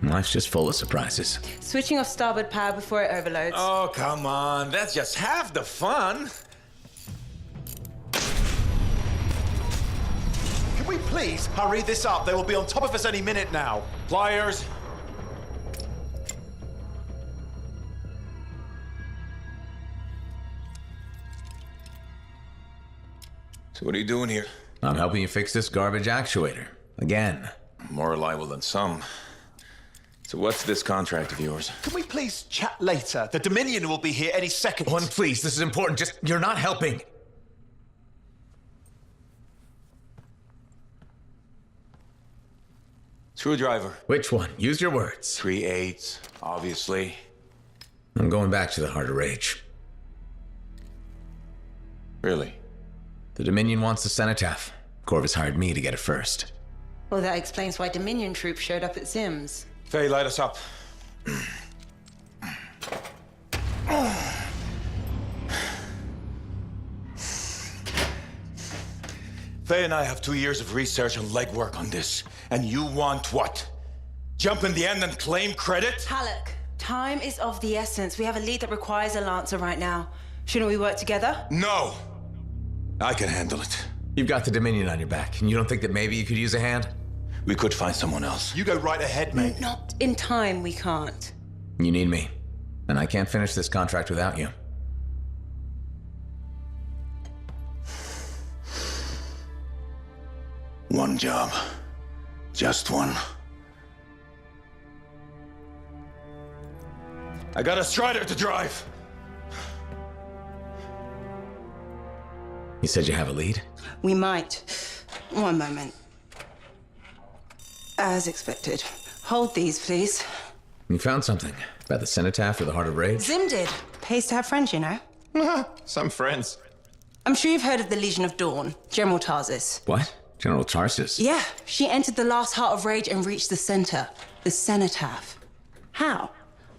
Life's just full of surprises. Switching off starboard power before it overloads. Oh, come on. That's just half the fun. Can we please hurry this up? They will be on top of us any minute now. Pliers. So what are you doing here? I'm helping you fix this garbage actuator. Again. More reliable than some. So what's this contract of yours? Can we please chat later? The Dominion will be here any second. One, please, this is important. Just, you're not helping. Screwdriver. Which one? Use your words. 3/8, obviously. I'm going back to the Heart of Rage. Really? The Dominion wants the Cenotaph. Corvus hired me to get it first. Well, that explains why Dominion troops showed up at Zim's. Faye, light us up. Faye and I have 2 years of research and legwork on this. And you want what? Jump in the end and claim credit? Halleck, time is of the essence. We have a lead that requires a Lancer right now. Shouldn't we work together? No! I can handle it. You've got the Dominion on your back, and you don't think that maybe you could use a hand? We could find someone else. You go right ahead, mate. Not in time, we can't. You need me, and I can't finish this contract without you. One job. Just one. I got a Strider to drive. You said you have a lead? We might. One moment. As expected. Hold these, please. You found something about the Cenotaph or the Heart of Rage? Zim did. Pays to have friends, you know. Some friends. I'm sure you've heard of the Legion of Dawn, General Tarsus. What? General Tarsus? Yeah, she entered the last Heart of Rage and reached the center, the Cenotaph. How?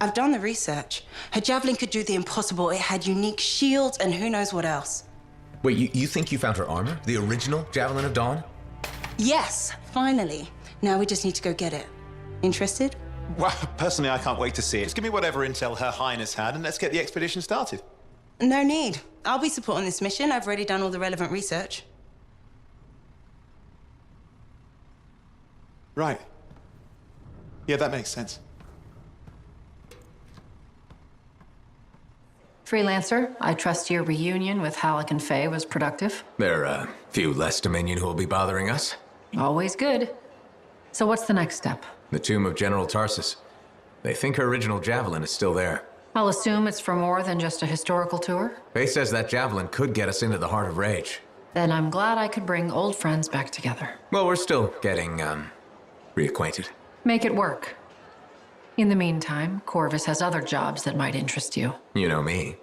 I've done the research. Her Javelin could do the impossible. It had unique shields and who knows what else. Wait, you think you found her armor? The original Javelin of Dawn? Yes, finally. Now we just need to go get it. Interested? Well, personally, I can't wait to see it. Just give me whatever intel Her Highness had, and let's get the expedition started. No need. I'll be supporting this mission. I've already done all the relevant research. Right. Yeah, that makes sense. Freelancer, I trust your reunion with Halleck and Faye was productive. There are a few less Dominion who will be bothering us. Always good. So what's the next step? The tomb of General Tarsus. They think her original Javelin is still there. I'll assume it's for more than just a historical tour. Faye says that Javelin could get us into the Heart of Rage. Then I'm glad I could bring old friends back together. Well, we're still getting, reacquainted. Make it work. In the meantime, Corvus has other jobs that might interest you. You know me.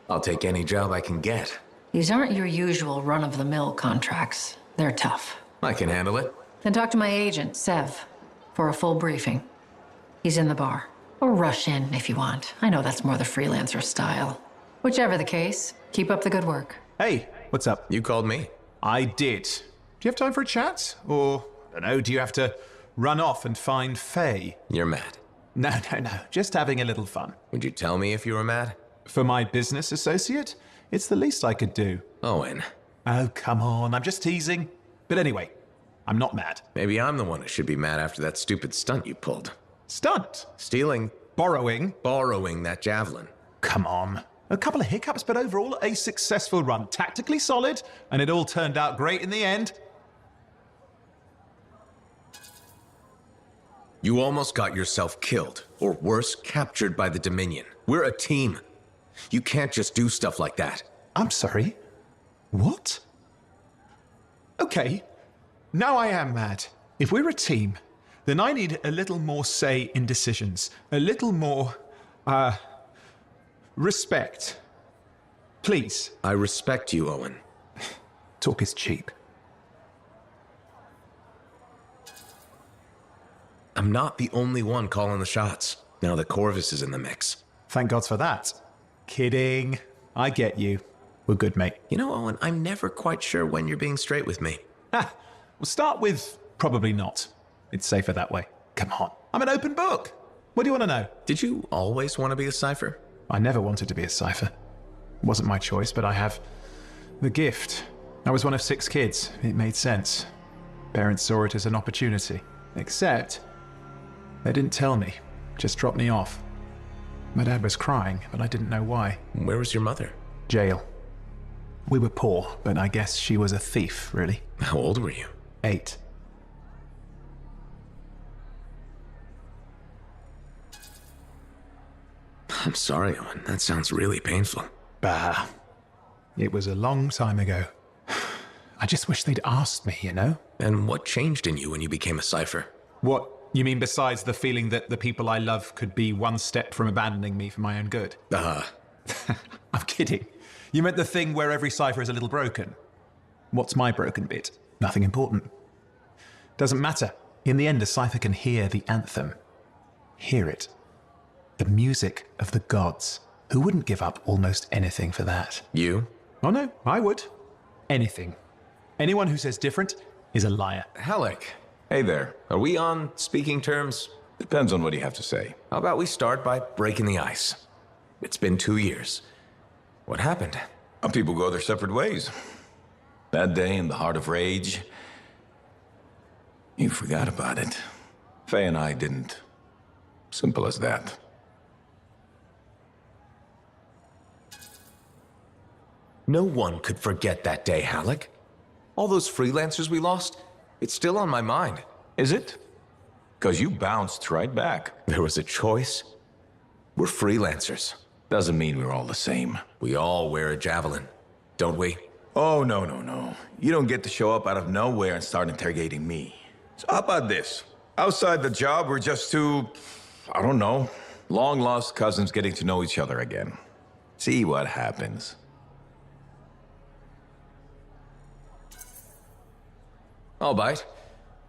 I'll take any job I can get. These aren't your usual run-of-the-mill contracts. They're tough. I can handle it. Then talk to my agent, Sev, for a full briefing. He's in the bar. Or rush in if you want. I know that's more the freelancer style. Whichever the case, keep up the good work. Hey, what's up? You called me. I did. Do you have time for a chat? Or, I don't know, do you have to run off and find Faye? You're mad. No. Just having a little fun. Would you tell me if you were mad? For my business associate? It's the least I could do. Owen. Oh, come on. I'm just teasing. But anyway, I'm not mad. Maybe I'm the one who should be mad after that stupid stunt you pulled. Stunt? Stealing. Borrowing? Borrowing that javelin. Come on. A couple of hiccups, but overall a successful run. Tactically solid, and it all turned out great in the end. You almost got yourself killed, or worse, captured by the Dominion. We're a team. You can't just do stuff like that. I'm sorry? What? Okay, now I am mad. If we're a team, then I need a little more say in decisions. A little more, respect. Please. I respect you, Owen. Talk is cheap. I'm not the only one calling the shots, now that Corvus is in the mix. Thank God for that. Kidding. I get you. We're good, mate. You know, Owen, I'm never quite sure when you're being straight with me. We'll start with probably not. It's safer that way. Come on. I'm an open book. What do you want to know? Did you always want to be a cipher? I never wanted to be a cipher. It wasn't my choice, but I have the gift. I was one of 6 kids. It made sense. Parents saw it as an opportunity. Except they didn't tell me, just dropped me off. My dad was crying, but I didn't know why. Where was your mother? Jail. We were poor, but I guess she was a thief, really. How old were you? 8. I'm sorry, Owen. That sounds really painful. Bah. It was a long time ago. I just wish they'd asked me, you know? And what changed in you when you became a cipher? What? You mean besides the feeling that the people I love could be one step from abandoning me for my own good? I'm kidding. You meant the thing where every cipher is a little broken. What's my broken bit? Nothing important. Doesn't matter. In the end, a cipher can hear the anthem. Hear it. The music of the gods. Who wouldn't give up almost anything for that? You? Oh no, I would. Anything. Anyone who says different is a liar. Halleck. Hey there. Are we on speaking terms? Depends on what you have to say. How about we start by breaking the ice? It's been 2 years. What happened? People go their separate ways. That day in the heart of rage, you forgot about it. Faye and I didn't. Simple as that. No one could forget that day, Halleck. All those freelancers we lost, it's still on my mind. Is it? Because you bounced right back. There was a choice. We're freelancers. Doesn't mean we're all the same. We all wear a javelin, don't we? Oh, no. You don't get to show up out of nowhere and start interrogating me. So how about this? Outside the job, we're just two, I don't know, long-lost cousins getting to know each other again. See what happens. I'll bite.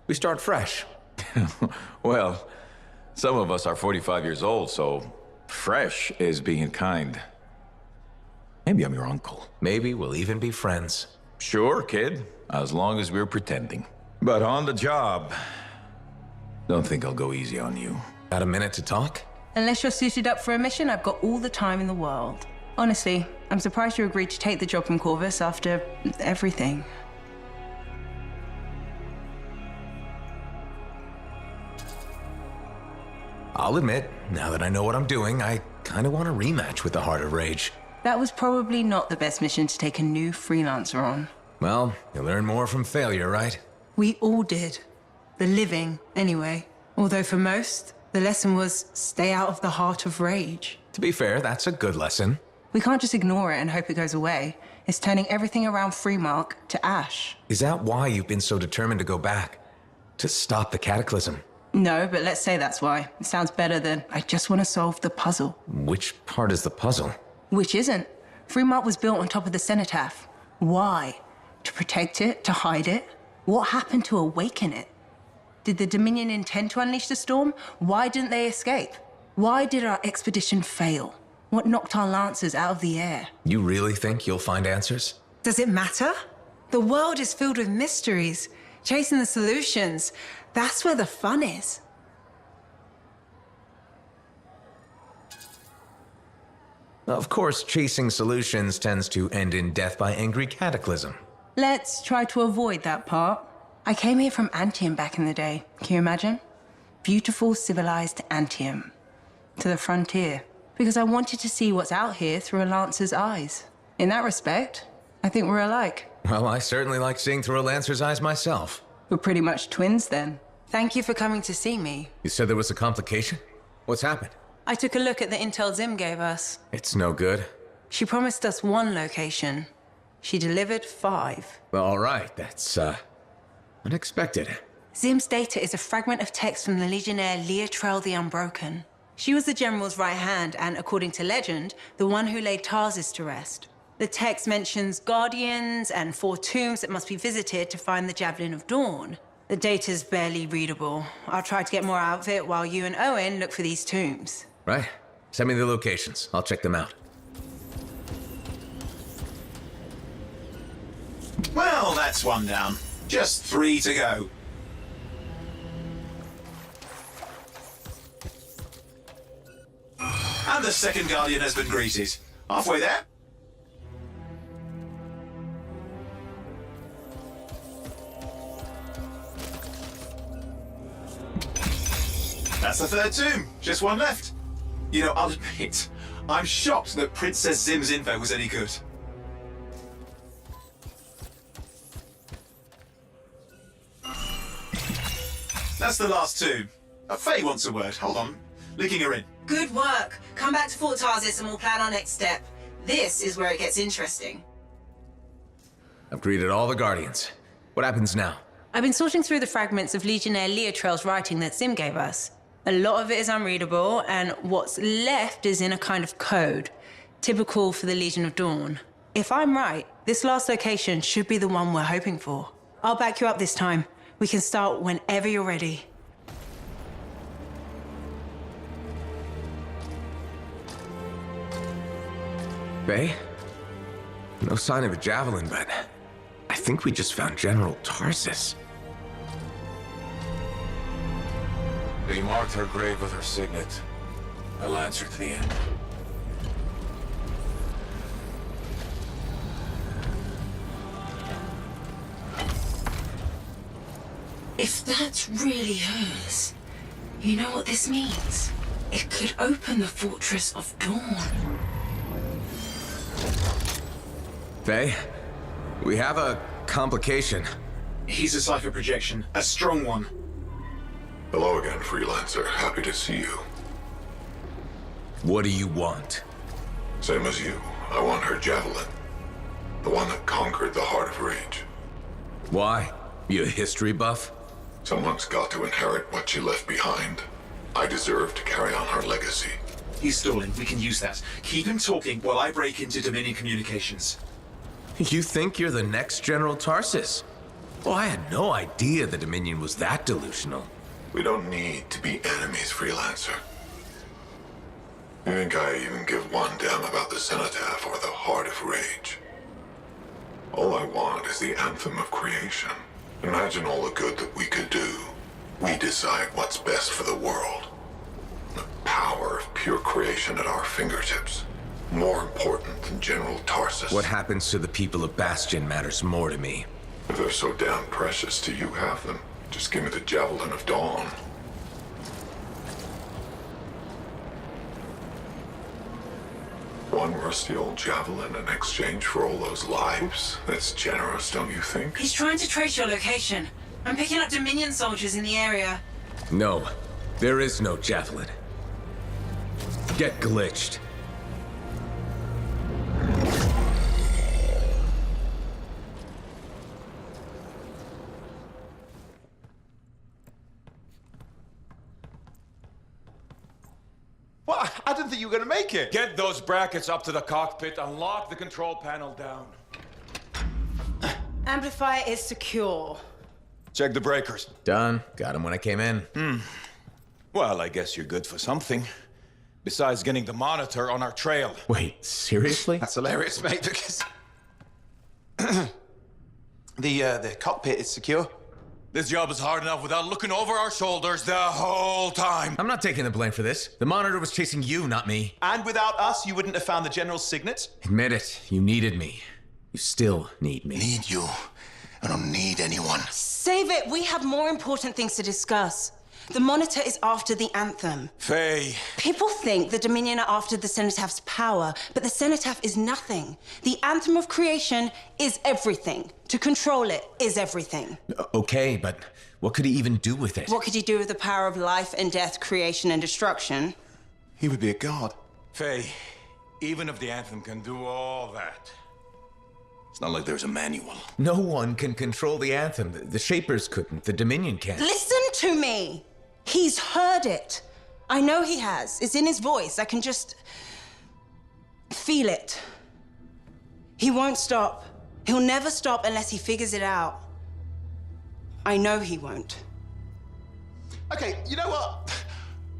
We start fresh. Well, some of us are 45 years old, so fresh is being kind. Maybe I'm your uncle. Maybe we'll even be friends. Sure, kid, as long as we're pretending. But on the job, don't think I'll go easy on you. Got a minute to talk? Unless you're suited up for a mission, I've got all the time in the world. Honestly, I'm surprised you agreed to take the job from Corvus after everything. I'll admit, now that I know what I'm doing, I kind of want a rematch with the Heart of Rage. That was probably not the best mission to take a new freelancer on. Well, you learn more from failure, right? We all did. The living, anyway. Although for most, the lesson was stay out of the Heart of Rage. To be fair, that's a good lesson. We can't just ignore it and hope it goes away. It's turning everything around Freemark to ash. Is that why you've been so determined to go back? To stop the cataclysm? No, but let's say that's why. It sounds better than I just want to solve the puzzle. Which part is the puzzle? Which isn't. Freemark was built on top of the Cenotaph. Why? To protect it? To hide it? What happened to awaken it? Did the Dominion intend to unleash the storm? Why didn't they escape? Why did our expedition fail? What knocked our lancers out of the air? You really think you'll find answers? Does it matter? The world is filled with mysteries. Chasing the solutions, that's where the fun is. Of course, chasing solutions tends to end in death by angry cataclysm. Let's try to avoid that part. I came here from Anthem back in the day. Can you imagine? Beautiful, civilized Anthem. To the frontier. Because I wanted to see what's out here through a Lancer's eyes. In that respect, I think we're alike. Well, I certainly like seeing through a Lancer's eyes myself. We're pretty much twins then. Thank you for coming to see me. You said there was a complication? What's happened? I took a look at the intel Zim gave us. It's no good. She promised us 1 location. She delivered 5. Well, all right, that's, unexpected. Zim's data is a fragment of text from the Legionnaire Leotrel the Unbroken. She was the General's right hand and, according to legend, the one who laid Tarsus to rest. The text mentions guardians and 4 tombs that must be visited to find the Javelin of Dawn. The data's barely readable. I'll try to get more out of it while you and Owen look for these tombs. Right. Send me the locations. I'll check them out. Well, that's 1 down. Just 3 to go. And the second Guardian has been greeted. Halfway there. That's the 3rd tomb. Just 1 left. You know, I'll admit, I'm shocked that Princess Zim's info was any good. That's the last tomb. Faye wants a word. Hold on. Linking her in. Good work. Come back to Fort Tarsus and we'll plan our next step. This is where it gets interesting. I've greeted all the Guardians. What happens now? I've been sorting through the fragments of Legionnaire Leotrel's writing that Zim gave us. A lot of it is unreadable, and what's left is in a kind of code, typical for the Legion of Dawn. If I'm right, this last location should be the one we're hoping for. I'll back you up this time. We can start whenever you're ready. Faye? No sign of a Javelin, but I think we just found General Tarsus. They marked her grave with her signet. I'll answer to the end. If that's really hers, you know what this means? It could open the Fortress of Dawn. Faye, we have a complication. He's a cipher projection, a strong one. Hello again, Freelancer. Happy to see you. What do you want? Same as you. I want her Javelin. The one that conquered the Heart of Rage. Why? You a history buff? Someone's got to inherit what she left behind. I deserve to carry on her legacy. He's stalling. We can use that. Keep him talking while I break into Dominion communications. You think you're the next General Tarsus? Well, I had no idea the Dominion was that delusional. We don't need to be enemies, Freelancer. You think I even give 1 damn about the Cenotaph or the Heart of Rage? All I want is the Anthem of Creation. Imagine all the good that we could do. We decide what's best for the world. The power of pure creation at our fingertips. More important than General Tarsus. What happens to the people of Bastion matters more to me. If they're so damn precious, do you have them? Just give me the Javelin of Dawn. One rusty old javelin in exchange for all those lives? That's generous, don't you think? He's trying to trace your location. I'm picking up Dominion soldiers in the area. No, there is no Javelin. Get glitched. What? I didn't think you were going to make it. Get those brackets up to the cockpit and lock the control panel down. Amplifier is secure. Check the breakers. Done. Got him when I came in. Well, I guess you're good for something. Besides getting the monitor on our trail. Wait, seriously? That's hilarious, mate, because... the cockpit is secure. This job is hard enough without looking over our shoulders the whole time. I'm not taking the blame for this. The Monitor was chasing you, not me. And without us, you wouldn't have found the General's signet? Admit it, you needed me. You still need me. Need you. I don't need anyone. Save it. We have more important things to discuss. The Monitor is after the Anthem. Faye. People think the Dominion are after the Cenotaph's power, but the Cenotaph is nothing. The Anthem of Creation is everything. To control it is everything. Okay, but what could he even do with it? What could he do with the power of life and death, creation and destruction? He would be a god. Faye, even if the Anthem can do all that, it's not like there's a manual. No one can control the Anthem. The Shapers couldn't. The Dominion can't. Listen to me! He's heard it. I know he has. It's in his voice. I can just feel it. He won't stop. He'll never stop unless he figures it out. I know he won't. Okay, you know what?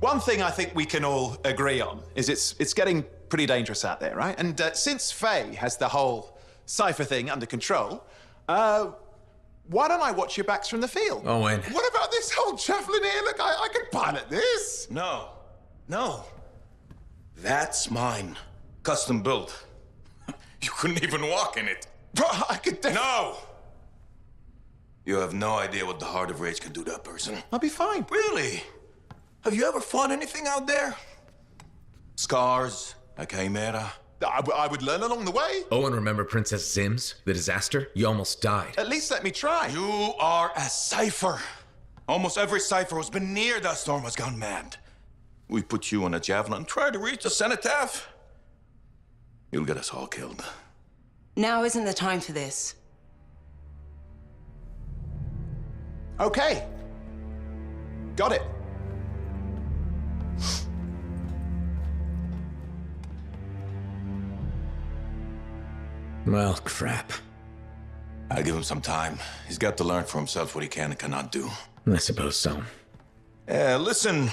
One thing I think we can all agree on is it's getting pretty dangerous out there, right? And since Faye has the whole cipher thing under control, why don't I watch your backs from the field? Owen. What about this whole Javelin here? Look, I can pilot this. No. That's mine. Custom built. You couldn't even walk in it. Bro, I could No! You have no idea what the Heart of Rage can do to a person. I'll be fine. Really? Have you ever fought anything out there? Scars, a chimera. I would learn along the way. Owen, remember Princess Zim's? The disaster? You almost died. At least let me try. You are a cipher. Almost every cipher who's been near that storm has gone mad. We put you on a javelin and try to reach the Cenotaph. You'll get us all killed. Now isn't the time for this. Okay. Got it. Well, crap. I'll give him some time. He's got to learn for himself what he can and cannot do. I suppose so. Listen.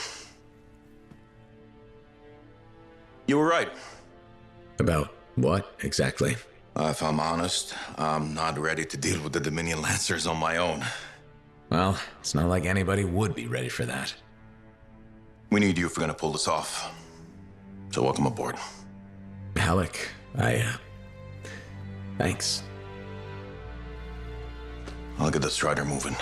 You were right. About what, exactly? If I'm honest, I'm not ready to deal with the Dominion Lancers on my own. Well, it's not like anybody would be ready for that. We need you if we're gonna pull this off. So welcome aboard. Alec, thanks. I'll get the Strider moving.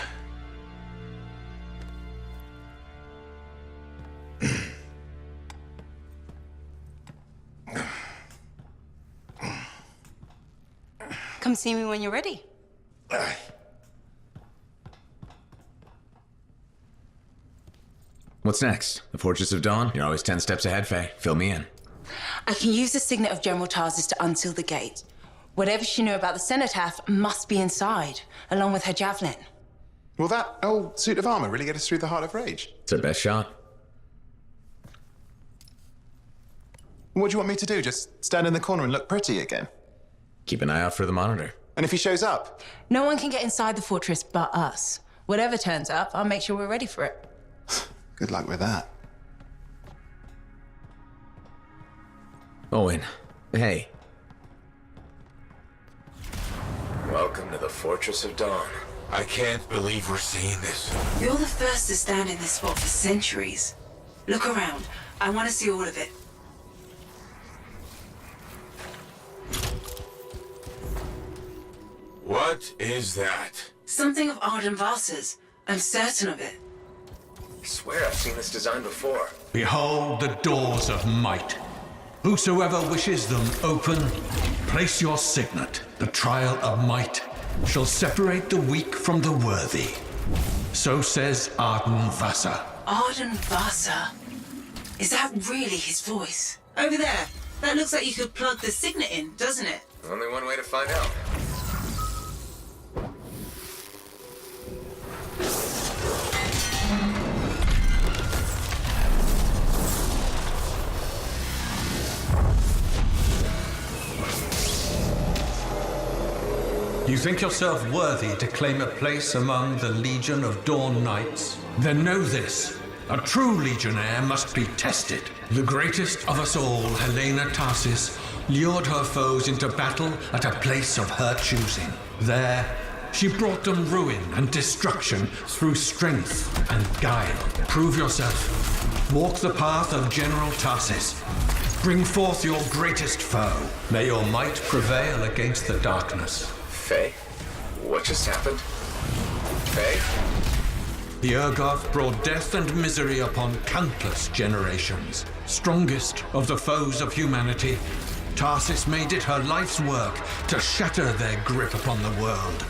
Come see me when you're ready. What's next? The Fortress of Dawn? You're always 10 steps ahead, Faye. Fill me in. I can use the signet of General Tarsus to unseal the gate. Whatever she knew about the Cenotaph must be inside, along with her javelin. Will that old suit of armor really get us through the Heart of Rage? It's our best shot. What do you want me to do? Just stand in the corner and look pretty again? Keep an eye out for the Monitor. And if he shows up? No one can get inside the fortress but us. Whatever turns up, I'll make sure we're ready for it. Good luck with that. Owen, hey. Welcome to the Fortress of Dawn. I can't believe we're seeing this. You're the first to stand in this spot for centuries. Look around. I want to see all of it. What is that? Something of Arden Vasa's. I'm certain of it. I swear I've seen this design before. Behold the doors of might. Whosoever wishes them open, place your signet. The trial of might shall separate the weak from the worthy. So says Arden Vasa. Arden Vasa? Is that really his voice? Over there. That looks like you could plug the signet in, doesn't it? Only one way to find out. You think yourself worthy to claim a place among the Legion of Dawn Knights? Then know this. A true legionnaire must be tested. The greatest of us all, Helena Tarsus, lured her foes into battle at a place of her choosing. There, She brought them ruin and destruction through strength and guile. Prove yourself. Walk the path of General Tarsus. Bring forth your greatest foe. May your might prevail against the darkness. Faye? What just happened? Faye? The Urgoth brought death and misery upon countless generations. Strongest of the foes of humanity, Tarsus made it her life's work to shatter their grip upon the world.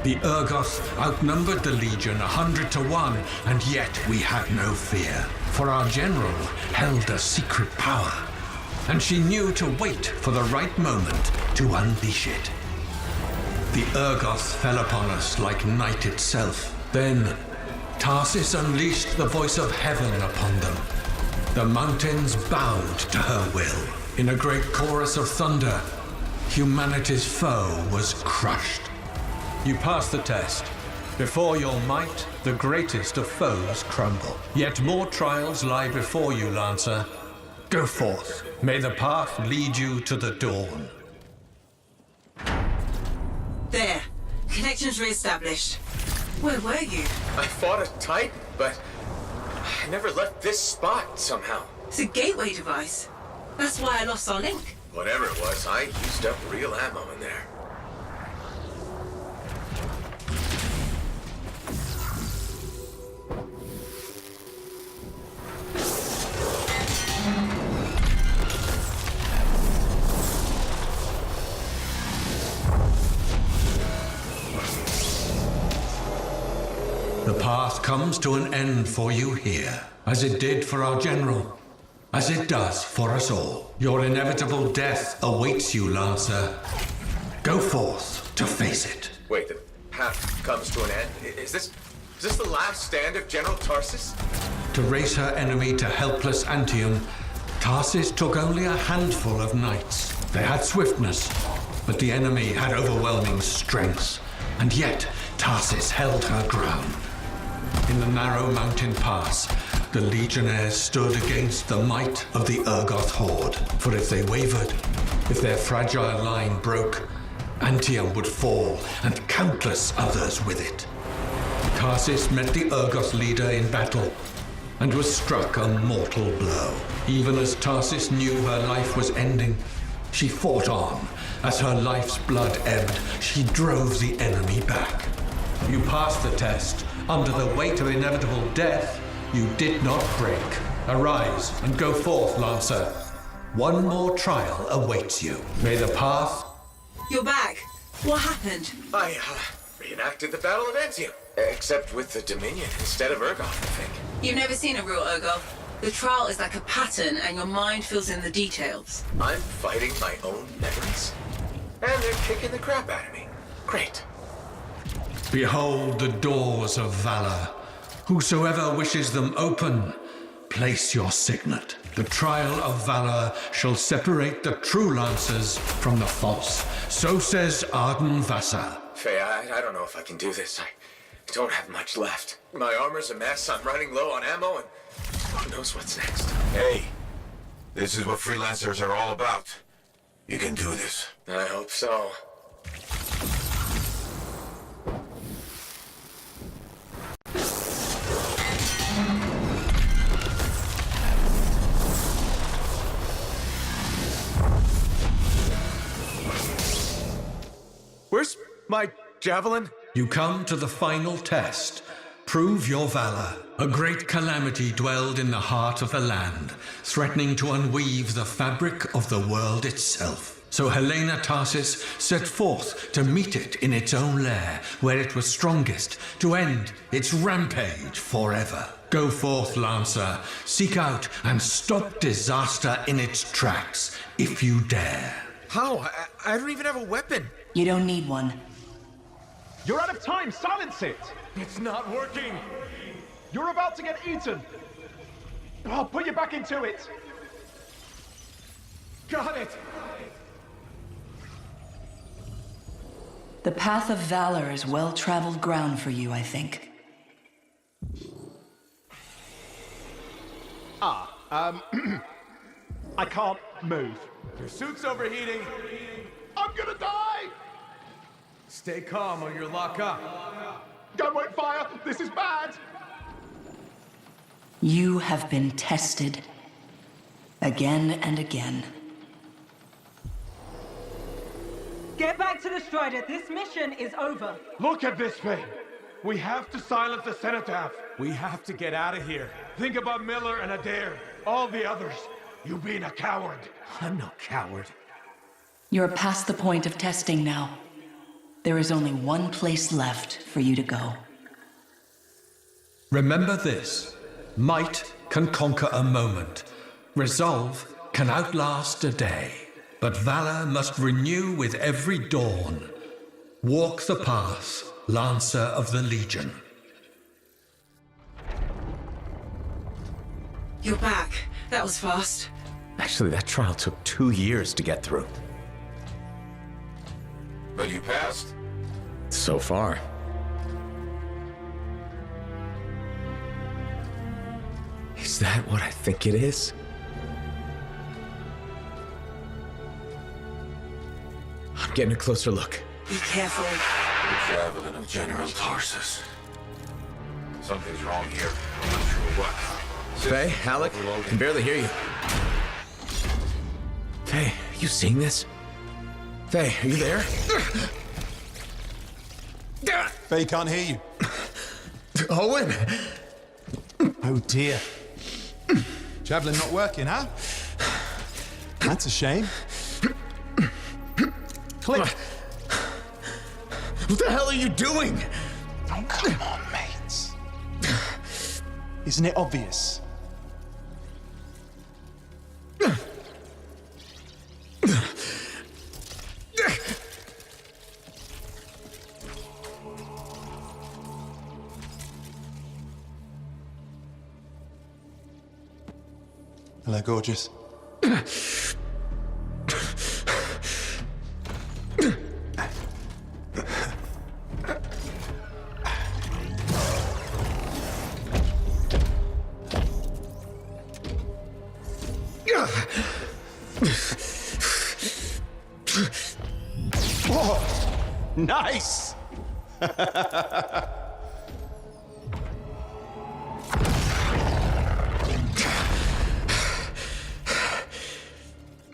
The Urgoth outnumbered the Legion 100 to 1, and yet we had no fear, for our general held a secret power, and she knew to wait for the right moment to unleash it. The Urgoth fell upon us like night itself. Then, Tarsus unleashed the voice of heaven upon them. The mountains bowed to her will. In a great chorus of thunder, humanity's foe was crushed. You passed the test. Before your might, the greatest of foes crumble. Yet more trials lie before you, Lancer. Go forth. May the path lead you to the dawn. There. Connections re-established. Where were you? I fought a Titan, but I never left this spot somehow. It's a gateway device. That's why I lost our link. Whatever it was, I used up real ammo in there. The path comes to an end for you here, as it did for our general, as it does for us all. Your inevitable death awaits you, Lancer. Go forth to face it. Wait, the path comes to an end? Is this the last stand of General Tarsus? To race her enemy to helpless Antium, Tarsus took only a handful of knights. They had swiftness, but the enemy had overwhelming strength, and yet Tarsus held her ground. In the narrow mountain pass, the legionnaires stood against the might of the Urgoth horde. For if they wavered, if their fragile line broke, Antium would fall, and countless others with it. Tarsus met the Urgoth leader in battle, and was struck a mortal blow. Even as Tarsus knew her life was ending, she fought on. As her life's blood ebbed, she drove the enemy back. You passed the test. Under the weight of inevitable death, you did not break. Arise and go forth, Lancer. One more trial awaits you. May the path... You're back. What happened? I reenacted the Battle of Antium. Except with the Dominion instead of Urgoth, I think. You've never seen a real Urgoth. The trial is like a pattern and your mind fills in the details. I'm fighting my own memories? And they're kicking the crap out of me. Great. Behold the doors of valor. Whosoever wishes them open, place your signet. The trial of valor shall separate the true lancers from the false. So says Arden Vassar. Faye, I don't know if I can do this. I don't have much left. My armor's a mess, I'm running low on ammo, and who knows what's next. Hey, this is what freelancers are all about. You can do this. I hope so. Where's my javelin? You come to the final test. Prove your valor. A great calamity dwelled in the heart of the land, threatening to unweave the fabric of the world itself. So Helena Tarsus set forth to meet it in its own lair, where it was strongest, to end its rampage forever. Go forth, Lancer. Seek out and stop disaster in its tracks, if you dare. How? I don't even have a weapon. You don't need one. You're out of time! Silence it! It's not working! You're about to get eaten! I'll put you back into it! Got it! The path of valor is well-traveled ground for you, I think. I can't move. Your suit's overheating. I'm gonna die! Stay calm or you'll lock up. Don't wait fire! This is bad! You have been tested. Again and again. Get back to the Strider. This mission is over. Look at this thing! We have to silence the Cenotaph. We have to get out of here. Think about Miller and Adair. All the others. You being a coward. I'm no coward. You're past the point of testing now. There is only one place left for you to go. Remember this. Might can conquer a moment. Resolve can outlast a day. But valor must renew with every dawn. Walk the path, Lancer of the Legion. You're back. That was fast. Actually, that trial took 2 years to get through. But you passed? So far. Is that what I think it is? I'm getting a closer look. Be careful. The Javelin of General Tarsus. Something's wrong here. I'm not sure what. Faye, Alec, can barely hear you. Faye, are you seeing this? Faye, are you there? Faye can't hear you. Owen! Oh dear. Javelin not working, huh? That's a shame. Click. What the hell are you doing? Oh, come on, mates. Isn't it obvious? Hello, gorgeous. Oh, nice!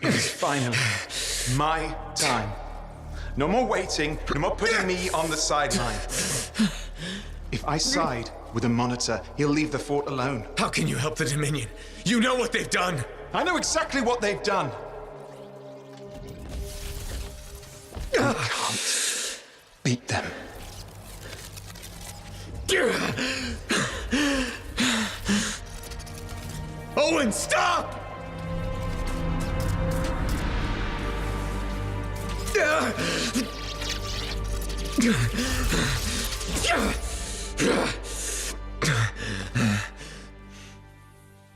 It's finally my time. No more waiting, no more putting me on the sideline. If I side with a monitor, he'll leave the fort alone. How can you help the Dominion? You know what they've done! I know exactly what they've done. I can't beat them. Owen, stop!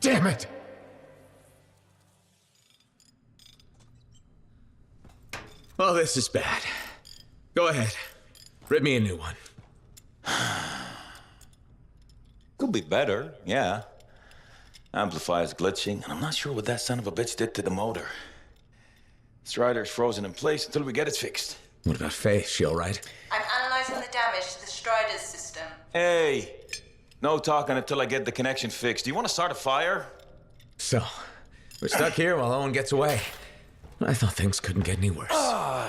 Damn it! Well, this is bad. Go ahead. Rip me a new one. Could be better, yeah. Amplifier's glitching, and I'm not sure what that son of a bitch did to the motor. Strider's frozen in place until we get it fixed. What about Faye? She all right? I'm analyzing the damage to the Strider's system. Hey, no talking until I get the connection fixed. Do you want to start a fire? So, we're stuck here while Owen gets away. I thought things couldn't get any worse.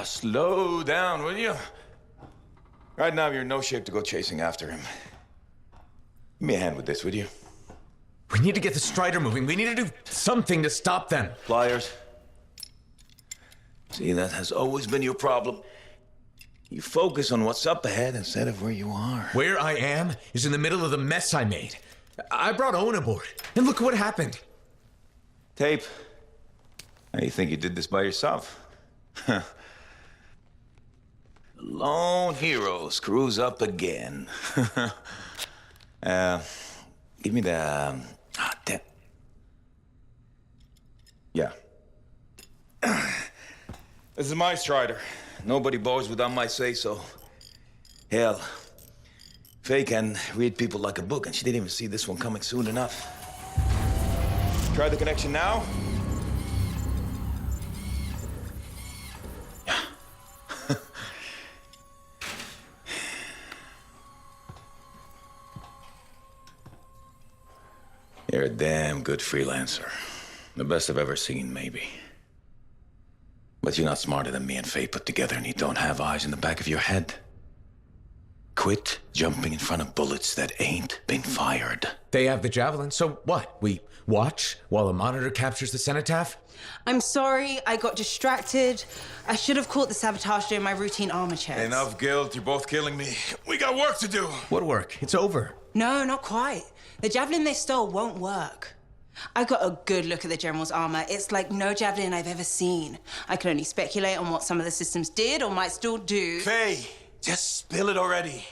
Slow down, will you? Right now, you're in no shape to go chasing after him. Give me a hand with this, would you? We need to get the Strider moving. We need to do something to stop them. Pliers. See, that has always been your problem. You focus on what's up ahead instead of where you are. Where I am is in the middle of the mess I made. I brought Owen aboard, and look what happened. Tape. How do you think you did this by yourself? Lone hero screws up again. Give me the... damn. Yeah. This is my Strider. Nobody bows without my say-so. Hell, Faye can read people like a book, and she didn't even see this one coming soon enough. Try the connection now. You're a damn good freelancer. The best I've ever seen, maybe. But you're not smarter than me and Faye put together, and you don't have eyes in the back of your head. Quit jumping in front of bullets that ain't been fired. They have the Javelin, so what? We watch while a monitor captures the Cenotaph? I'm sorry, I got distracted. I should have caught the sabotage during my routine armor checks. Enough guilt, you're both killing me. We got work to do. What work? It's over. No, not quite. The Javelin they stole won't work. I got a good look at the General's armor. It's like no Javelin I've ever seen. I can only speculate on what some of the systems did or might still do. Faye, just spill it already.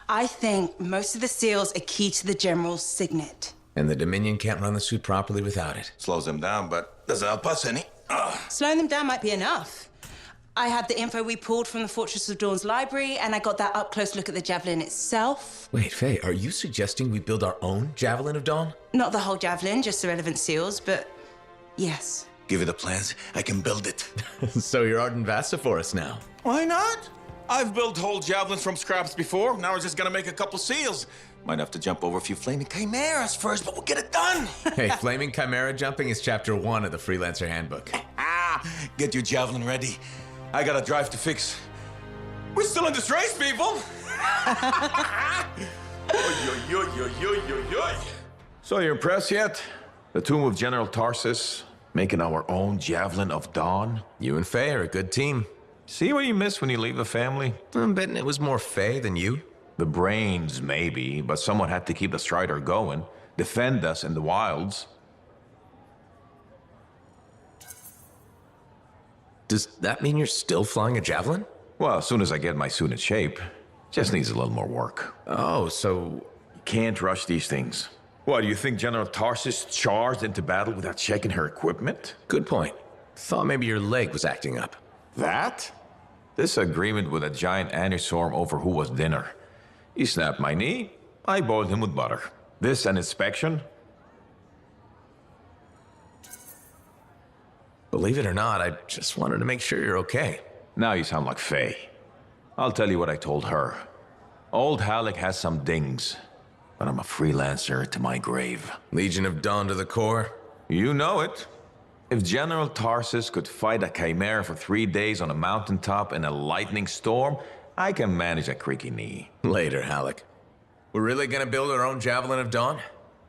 I think most of the seals are key to the General's signet. And the Dominion can't run the suit properly without it. Slows them down, but doesn't help us any. Slowing them down might be enough. I had the info we pulled from the Fortress of Dawn's library, and I got that up-close look at the Javelin itself. Wait, Faye, are you suggesting we build our own Javelin of Dawn? Not the whole Javelin, just the relevant seals, but yes. Give me the plans, I can build it. So you're Arden Vasta for us now. Why not? I've built whole Javelins from scraps before. Now we're just gonna make a couple seals. Might have to jump over a few flaming chimeras first, but we'll get it done. Hey, flaming chimera jumping is chapter 1 of the Freelancer Handbook. Get your Javelin ready. I got a drive to fix. We're still in this race, people. So you impressed yet? The tomb of General Tarsus, making our own Javelin of Dawn. You and Faye are a good team. See what you miss when you leave the family? I'm betting it was more Faye than you. The brains, maybe, but someone had to keep the Strider going, defend us in the wilds. Does that mean you're still flying a Javelin? Well, as soon as I get my suit in shape. Just needs a little more work. Oh, so... Can't rush these things. What, do you think General Tarsus charged into battle without checking her equipment? Good point. Thought maybe your leg was acting up. That? This agreement with a giant anistorm over who was dinner. He snapped my knee, I boiled him with butter. This an inspection? Believe it or not, I just wanted to make sure you're okay. Now you sound like Faye. I'll tell you what I told her. Old Halleck has some dings, but I'm a freelancer to my grave. Legion of Dawn to the core? You know it. If General Tarsus could fight a chimera for 3 days on a mountaintop in a lightning storm, I can manage a creaky knee. Later, Halleck. We're really gonna build our own Javelin of Dawn?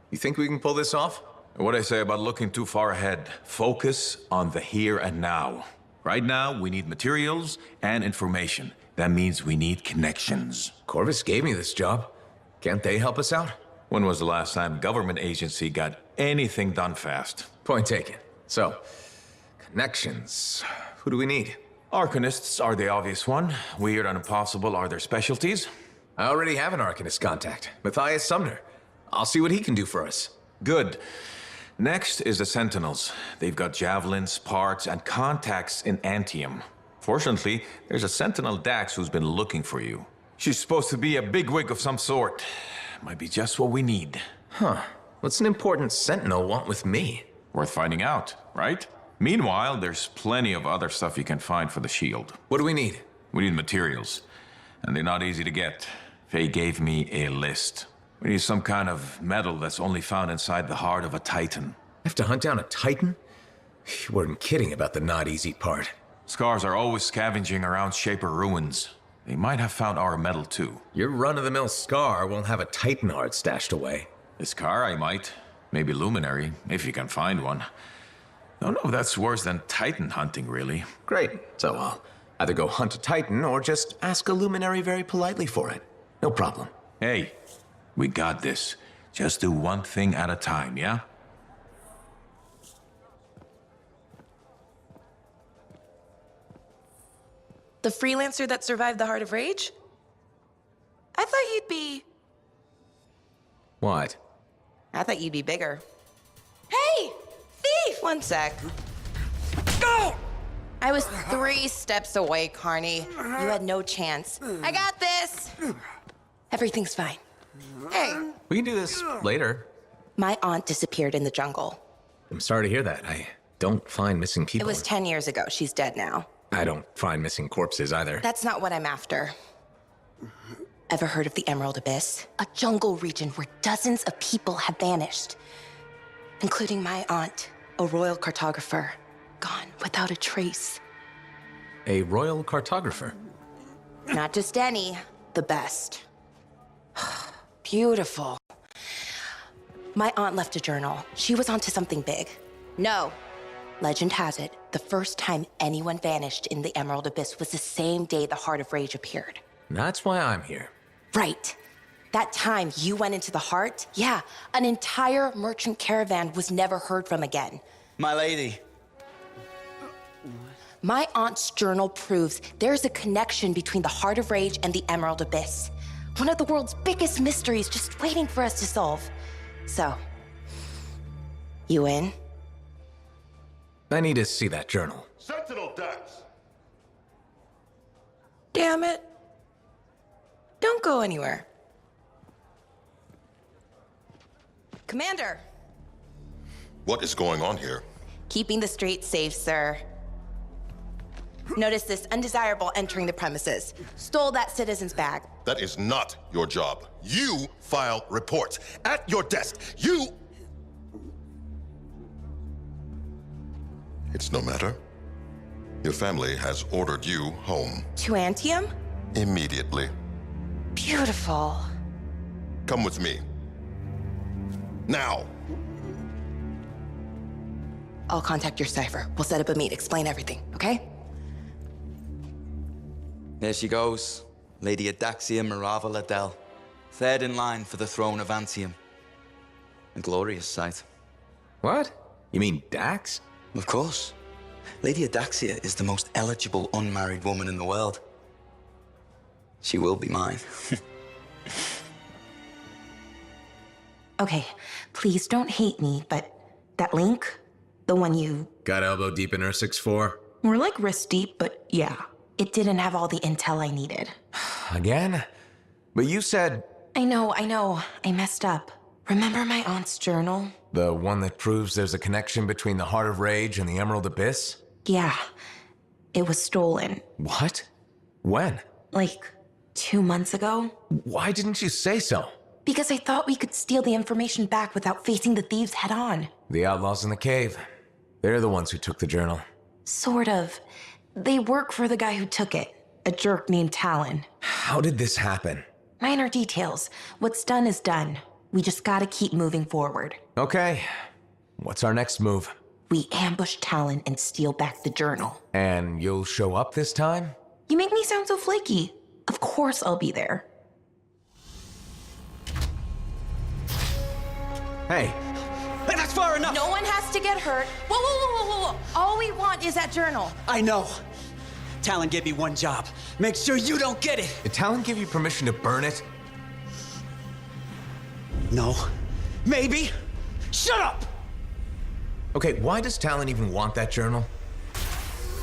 You think we can pull this off? What I say about looking too far ahead. Focus on the here and now. Right now, we need materials and information. That means we need connections. Corvus gave me this job. Can't they help us out? When was the last time government agency got anything done fast? Point taken. So, connections. Who do we need? Arcanists are the obvious one. Weird and impossible are their specialties. I already have an Arcanist contact, Matthias Sumner. I'll see what he can do for us. Good. Next is the Sentinels. They've got javelins, parts, and contacts in Anthem. Fortunately, there's a Sentinel Dax who's been looking for you. She's supposed to be a bigwig of some sort. Might be just what we need. Huh. What's an important Sentinel want with me? Worth finding out, right? Meanwhile, there's plenty of other stuff you can find for the shield. What do we need? We need materials. And they're not easy to get. Faye gave me a list. We need some kind of metal that's only found inside the heart of a Titan. Have to hunt down a Titan? You weren't kidding about the not easy part. Scars are always scavenging around Shaper ruins. They might have found our metal too. Your run-of-the-mill Scar won't have a Titan heart stashed away. The Scar I might. Maybe Luminary, if you can find one. Don't know if that's worse than Titan hunting, really. Great. So I'll either go hunt a Titan or just ask a Luminary very politely for it. No problem. Hey, we got this. Just do one thing at a time, yeah? The freelancer that survived the Heart of Rage? I thought you'd be... What? I thought you'd be bigger. Hey! Thief! One sec. Go! I was 3 steps away, Carney. You had no chance. I got this! Everything's fine. Hey! We can do this later. My aunt disappeared in the jungle. I'm sorry to hear that. I don't find missing people. It was 10 years ago. She's dead now. I don't find missing corpses either. That's not what I'm after. Ever heard of the Emerald Abyss? A jungle region where dozens of people have vanished. including my aunt, a royal cartographer, gone without a trace. A royal cartographer? Not just any, the best. Beautiful. My aunt left a journal. She was onto something big. No. Legend has it, the first time anyone vanished in the Emerald Abyss was the same day the Heart of Rage appeared. That's why I'm here. Right. That time you went into the Heart, yeah, an entire merchant caravan was never heard from again. My lady. My aunt's journal proves there's a connection between the Heart of Rage and the Emerald Abyss. One of the world's biggest mysteries just waiting for us to solve. So, you in? I need to see that journal. Sentinel Dax! Damn it. Don't go anywhere. Commander! What is going on here? Keeping the streets safe, sir. Notice this undesirable entering the premises. Stole that citizen's bag. That is not your job. You file reports. At your desk, you... It's no matter. Your family has ordered you home. To Anthem? Immediately. Beautiful. Come with me. Now! I'll contact your cipher. We'll set up a meet, explain everything, okay? There she goes, Lady Adaxia Mirava Ladell, third in line for the throne of Anthem. A glorious sight. What? You mean Dax? Of course. Lady Adaxia is the most eligible unmarried woman in the world. She will be mine. Okay, please don't hate me, but that link, the one you... Got elbow deep in her 6'4"? More like wrist deep, but yeah. It didn't have all the intel I needed. Again? But you said... I know. I messed up. Remember my aunt's journal? The one that proves there's a connection between the Heart of Rage and the Emerald Abyss? Yeah. It was stolen. What? When? Like, 2 months ago. Why didn't you say so? Because I thought we could steal the information back without facing the thieves head on. The outlaws in the cave. They're the ones who took the journal. Sort of. They work for the guy who took it, a jerk named Talon. How did this happen? Minor details. What's done is done. We just gotta keep moving forward. Okay. What's our next move? We ambush Talon and steal back the journal. And you'll show up this time? You make me sound so flaky. Of course I'll be there. Hey. That's far enough! No one has to get hurt. Whoa. All we want is that journal. I know. Talon gave me one job. Make sure you don't get it. Did Talon give you permission to burn it? No. Maybe. Shut up! Okay, why does Talon even want that journal?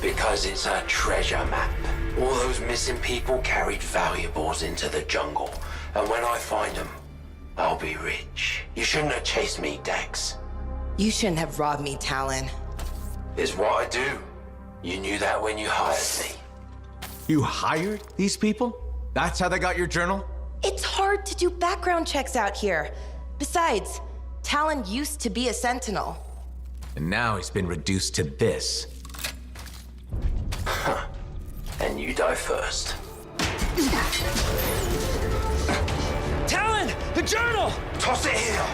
Because it's a treasure map. All those missing people carried valuables into the jungle. And when I find them, I'll be rich. You shouldn't have chased me, Dax. You shouldn't have robbed me, Talon. It's what I do. You knew that when you hired me. You hired these people? That's how they got your journal? It's hard to do background checks out here. Besides, Talon used to be a sentinel. And now he's been reduced to this. Huh. And you die first. Talon! The journal! Toss it here!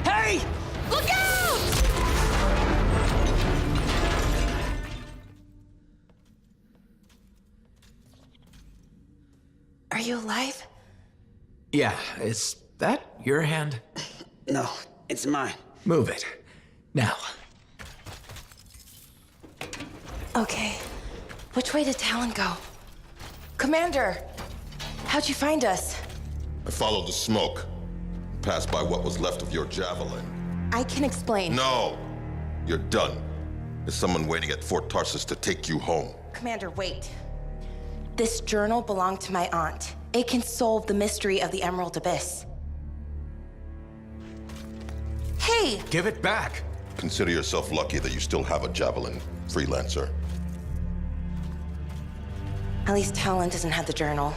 Hey! Look out! Are you alive? Yeah, is that your hand? No, it's mine. Move it. Now. Okay. Which way did Talon go? Commander! How'd you find us? I followed the smoke. Passed by what was left of your Javelin. I can explain. No! You're done. There's someone waiting at Fort Tarsus to take you home. Commander, wait. This journal belonged to my aunt. It can solve the mystery of the Emerald Abyss. Hey! Give it back! Consider yourself lucky that you still have a Javelin, freelancer. At least Talon doesn't have the journal.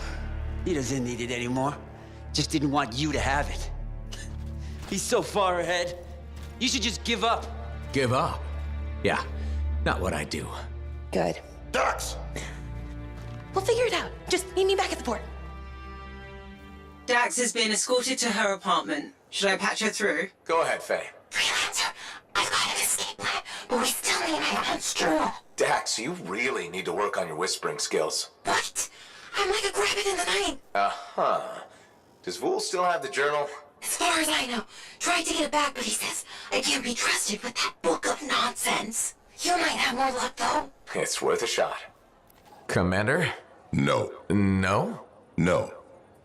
He doesn't need it anymore. Just didn't want you to have it. He's so far ahead. You should just give up. Give up? Yeah, not what I do. Good. Dax! We'll figure it out. Just meet me back at the port. Dax has been escorted to her apartment. Should I patch her through? Go ahead, Faye. Freelancer, I've got an escape plan, but we still need my aunt's journal. Dax, you really need to work on your whispering skills. What? I'm like a rabbit in the night. Uh-huh. Does Vool still have the journal? As far as I know, tried to get it back, but he says I can't be trusted with that book of nonsense. You might have more luck, though. It's worth a shot. Commander? No. No? No.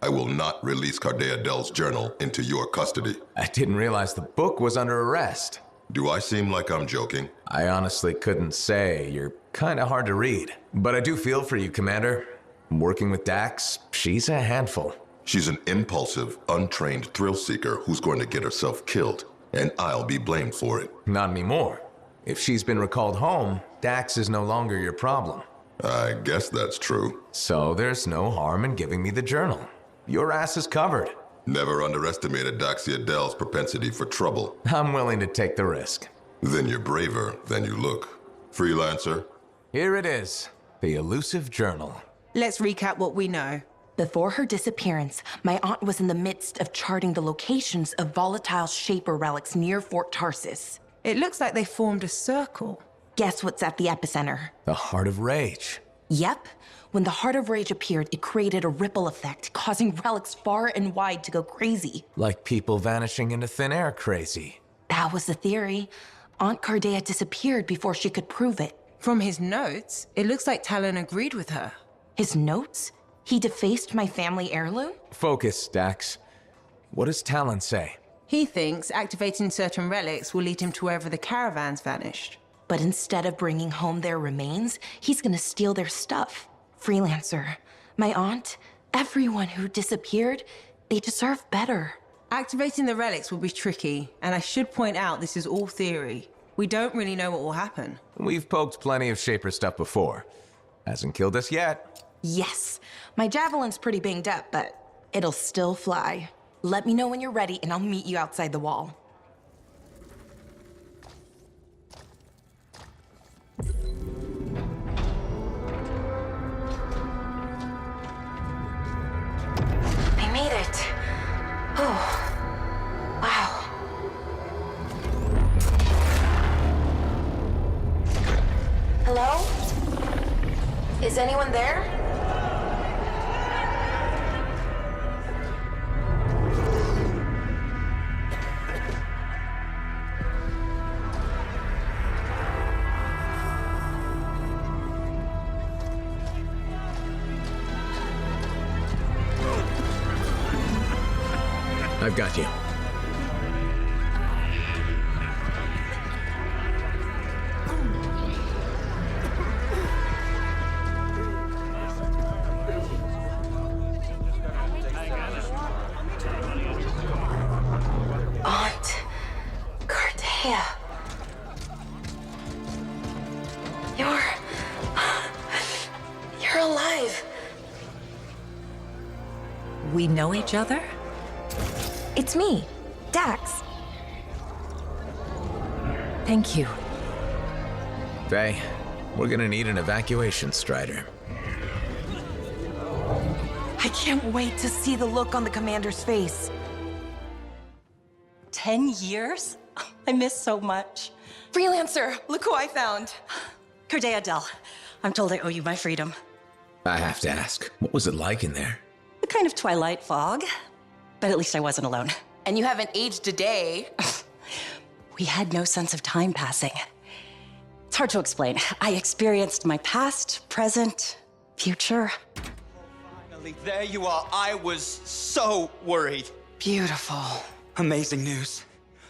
I will not release Cardea Dell's journal into your custody. I didn't realize the book was under arrest. Do I seem like I'm joking? I honestly couldn't say. You're kinda hard to read. But I do feel for you, Commander. Working with Dax, she's a handful. She's an impulsive, untrained thrill seeker who's going to get herself killed, and I'll be blamed for it. Not anymore. If she's been recalled home, Dax is no longer your problem. I guess that's true. So there's no harm in giving me the journal. Your ass is covered. Never underestimated Daxia Dell's propensity for trouble. I'm willing to take the risk. Then you're braver than you look. Freelancer? Here it is, the elusive journal. Let's recap what we know. Before her disappearance, my aunt was in the midst of charting the locations of volatile Shaper relics near Fort Tarsus. It looks like they formed a circle. Guess what's at the epicenter? The Heart of Rage. Yep. When the Heart of Rage appeared, it created a ripple effect, causing relics far and wide to go crazy. Like people vanishing into thin air crazy. That was the theory. Aunt Cardea disappeared before she could prove it. From his notes, it looks like Talon agreed with her. His notes? He defaced my family heirloom? Focus, Dax. What does Talon say? He thinks activating certain relics will lead him to wherever the caravans vanished. But instead of bringing home their remains, he's gonna steal their stuff. Freelancer, my aunt, everyone who disappeared, they deserve better. Activating the relics will be tricky, and I should point out this is all theory. We don't really know what will happen. We've poked plenty of Shaper stuff before. Hasn't killed us yet. Yes, my Javelin's pretty banged up, but it'll still fly. Let me know when you're ready, and I'll meet you outside the wall. I made it. Oh, wow. Hello? Is anyone there? I've got you. Aunt Cardea. You're alive. We know each other? It's me, Dax. Thank you. Faye, we're gonna need an evacuation strider. I can't wait to see the look on the commander's face. 10 years? I miss so much. Freelancer, look who I found. Cardea Dell. I'm told I owe you my freedom. I have to ask, what was it like in there? A kind of twilight fog. But at least I wasn't alone. And you haven't aged a day. We had no sense of time passing. It's hard to explain. I experienced my past, present, future. Finally, there you are. I was so worried. Beautiful. Amazing news.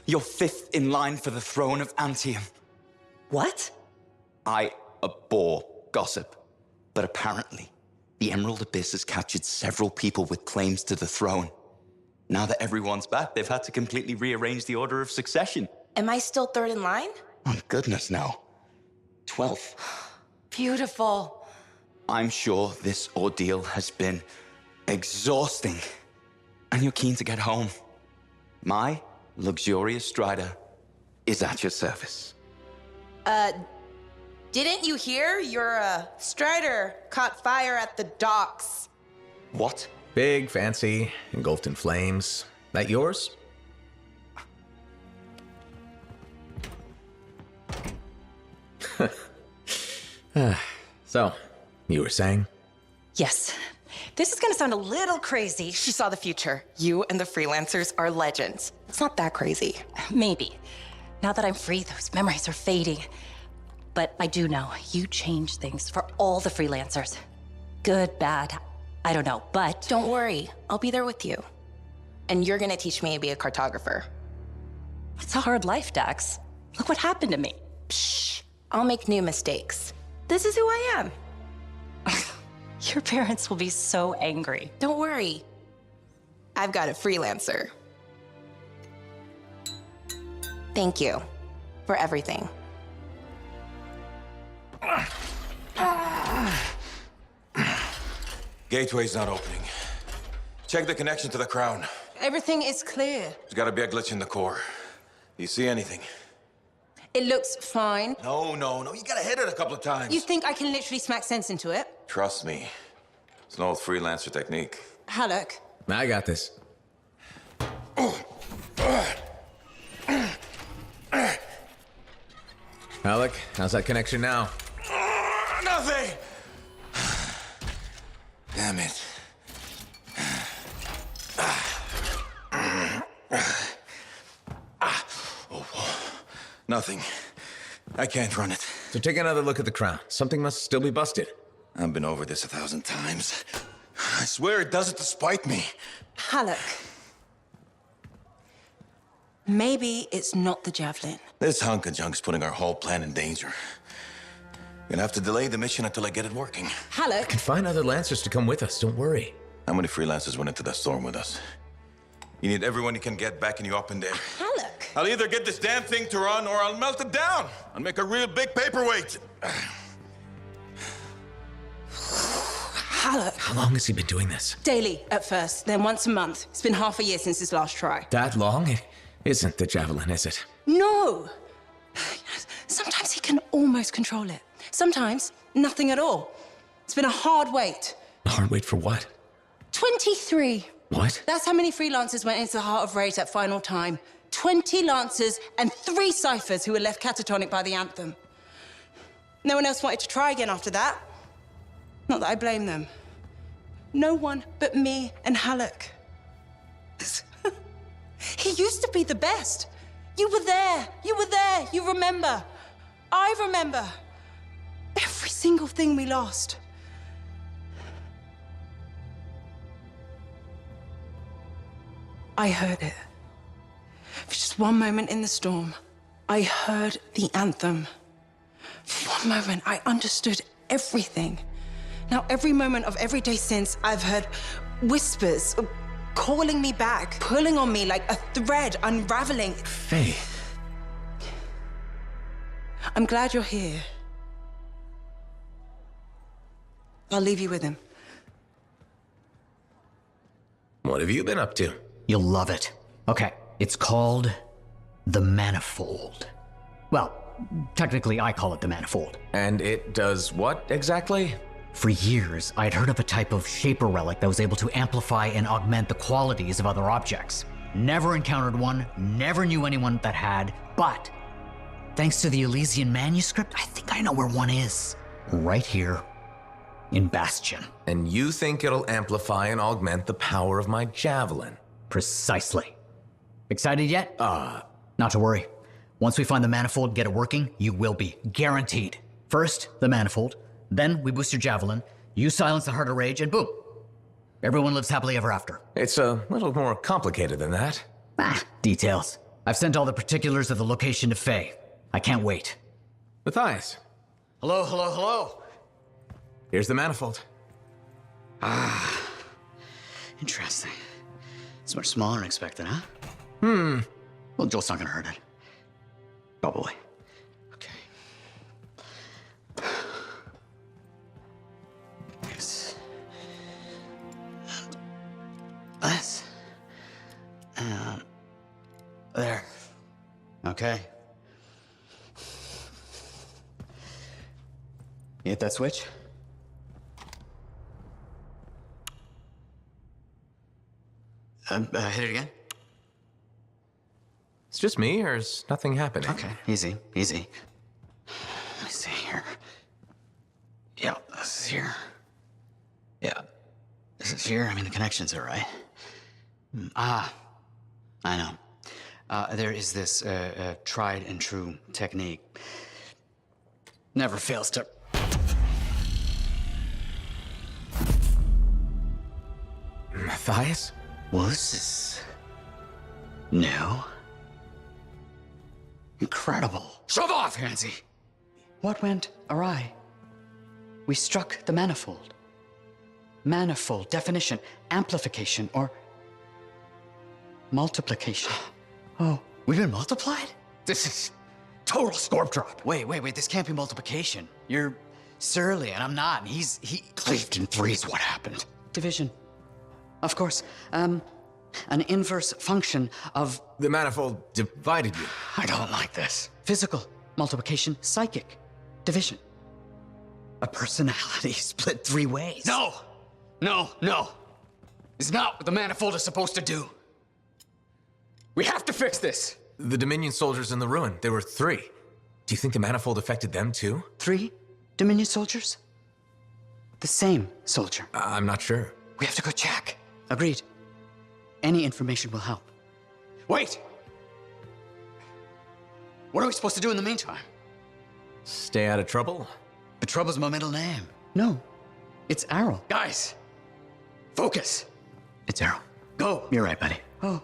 You're 5th in line for the throne of Anthem. What? I abhor gossip. But apparently, the Emerald Abyss has captured several people with claims to the throne. Now that everyone's back, they've had to completely rearrange the order of succession. Am I still 3rd in line? Oh, goodness, no. 12th. Beautiful. I'm sure this ordeal has been exhausting. And you're keen to get home. My luxurious strider is at your service. Didn't you hear? Your, Strider caught fire at the docks. What? Big, fancy, engulfed in flames. That yours? So, you were saying? Yes. This is gonna sound a little crazy. She saw the future. You and the freelancers are legends. It's not that crazy. Maybe. Now that I'm free, those memories are fading. But I do know you change things for all the freelancers. Good, bad, I don't know, but... Don't worry, I'll be there with you. And you're gonna teach me to be a cartographer. It's a hard life, Dax. Look what happened to me. Shh, I'll make new mistakes. This is who I am. Your parents will be so angry. Don't worry. I've got a freelancer. Thank you for everything. Gateway's not opening. Check the connection to the crown. Everything is clear. There's gotta be a glitch in the core. Do you see anything? It looks fine. No. You gotta hit it a couple of times. You think I can literally smack sense into it? Trust me. It's an old freelancer technique. Halleck. I got this. Alec, how's that connection now? Nothing! Damn it. Nothing. I can't run it. So take another look at the crown. Something must still be busted. I've been over this 1,000 times. I swear it does it to spite me. Halleck. Maybe it's not the Javelin. This hunk of junk's putting our whole plan in danger. We're gonna have to delay the mission until I get it working. Halleck. I can find other Lancers to come with us, don't worry. How many freelancers went into that storm with us? You need everyone you can get backing you up in there. Halleck. I'll either get this damn thing to run or I'll melt it down. I'll make a real big paperweight. Halleck. How long has he been doing this? Daily at first, then once a month. It's been half a year since his last try. That long? It isn't the Javelin, is it? No! Sometimes he can almost control it. Sometimes, nothing at all. It's been a hard wait. A hard wait for what? 23. What? That's how many freelancers went into the heart of rage that final time. 20 lancers and 3 ciphers who were left catatonic by the Anthem. No one else wanted to try again after that. Not that I blame them. No one but me and Halleck. He used to be the best. You were there. You remember. I remember. Every single thing we lost. I heard it. For just one moment in the storm, I heard the anthem. For one moment, I understood everything. Now, every moment of every day since, I've heard whispers calling me back, pulling on me like a thread unraveling. Faye. I'm glad you're here. I'll leave you with him. What have you been up to? You'll love it. Okay, it's called the manifold. Well, technically I call it the manifold. And it does what exactly? For years, I'd heard of a type of shaper relic that was able to amplify and augment the qualities of other objects. Never encountered one, never knew anyone that had, but thanks to the Elysian manuscript, I think I know where one is. Right here in Bastion. And you think it'll amplify and augment the power of my Javelin? Precisely. Excited yet? Not to worry. Once we find the manifold, get it working, you will be. Guaranteed. First, the manifold. Then we boost your Javelin, you silence the Heart of Rage, and boom. Everyone lives happily ever after. It's a little more complicated than that. Details. I've sent all the particulars of the location to Faye. I can't wait. Matthias. Hello. Here's the manifold. Interesting. It's much smaller than expected, huh? Well, Joel's not gonna hurt it. Probably. Okay. This. This. There. Okay. You hit that switch? Hit it again? It's just me, or is nothing happening? Okay, easy, easy. Let me see here. Yeah, this is here. Yeah, this is here. I mean, the connections are right. I know. There is this tried and true technique. Never fails to... Matthias? Well, this is... new. Incredible. Shove off, Hansi! What went awry? We struck the manifold. Manifold, definition, amplification, or multiplication. Oh, we've been multiplied? This is total scorp drop. Wait, this can't be multiplication. You're surly, and I'm not, and he cleaved in threes. What happened? Division. Of course. An inverse function of... The manifold divided you. I don't like this. Physical, multiplication, psychic, division. A personality split three ways. No! It's not what the manifold is supposed to do. We have to fix this. The Dominion soldiers in the ruin, there were 3. Do you think the manifold affected them too? 3 Dominion soldiers? The same soldier. I'm not sure. We have to go check. Agreed. Any information will help. Wait! What are we supposed to do in the meantime? Stay out of trouble? The trouble's my middle name. No, it's Arrow. Guys, focus. It's Arrow. Go. You're right, buddy. Oh.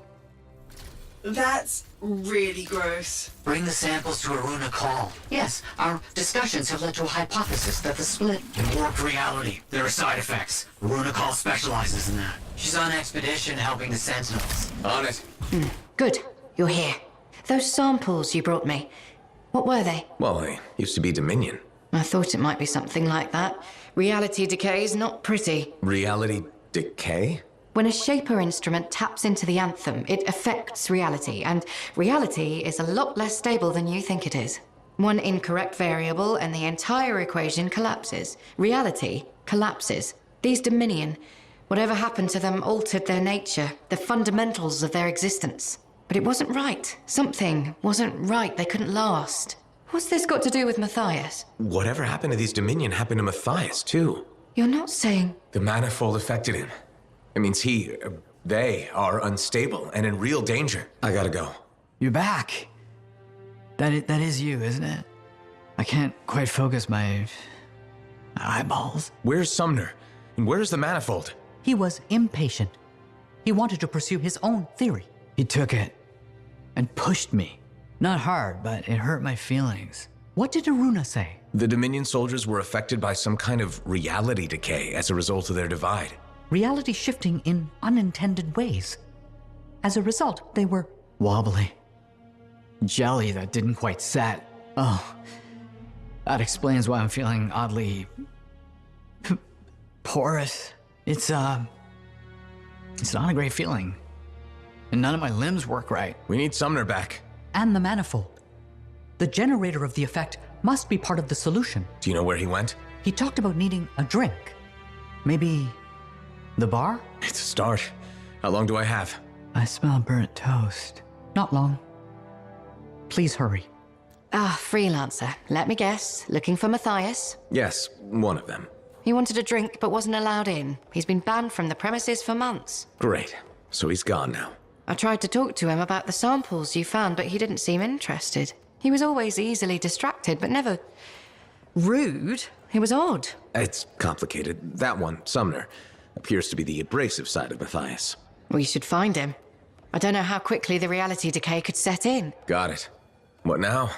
That's really gross. Bring the samples to Aruna Call. Yes, our discussions have led to a hypothesis that the split can warp reality. There are side effects. Aruna Call specializes in that. She's on expedition helping the Sentinels. On it. Good, you're here. Those samples you brought me, what were they? Well, they used to be Dominion. I thought it might be something like that. Reality decay is not pretty. Reality decay? When a Shaper instrument taps into the Anthem, it affects reality, and reality is a lot less stable than you think it is. One incorrect variable and the entire equation collapses. Reality collapses. These Dominion, whatever happened to them altered their nature, the fundamentals of their existence. But it wasn't right. Something wasn't right. They couldn't last. What's this got to do with Matthias? Whatever happened to these Dominion happened to Matthias, too. You're not saying... The manifold affected him. It means they are unstable and in real danger. I gotta go. You're back. That is you, isn't it? I can't quite focus my eyeballs. Where's Sumner? And where's the manifold? He was impatient. He wanted to pursue his own theory. He took it and pushed me. Not hard, but it hurt my feelings. What did Aruna say? The Dominion soldiers were affected by some kind of reality decay as a result of their divide. Reality shifting in unintended ways. As a result, they were wobbly. Jelly that didn't quite set. Oh, that explains why I'm feeling oddly porous. It's not a great feeling. And none of my limbs work right. We need Sumner back. And the manifold. The generator of the effect must be part of the solution. Do you know where he went? He talked about needing a drink. Maybe the bar? It's a start. How long do I have? I smell burnt toast. Not long. Please hurry. Freelancer. Let me guess. Looking for Matthias? Yes, one of them. He wanted a drink but wasn't allowed in. He's been banned from the premises for months. Great. So he's gone now. I tried to talk to him about the samples you found, but he didn't seem interested. He was always easily distracted, but never rude. It was odd. It's complicated. That one, Sumner, appears to be the abrasive side of Matthias. We should find him. I don't know how quickly the reality decay could set in. Got it. What now?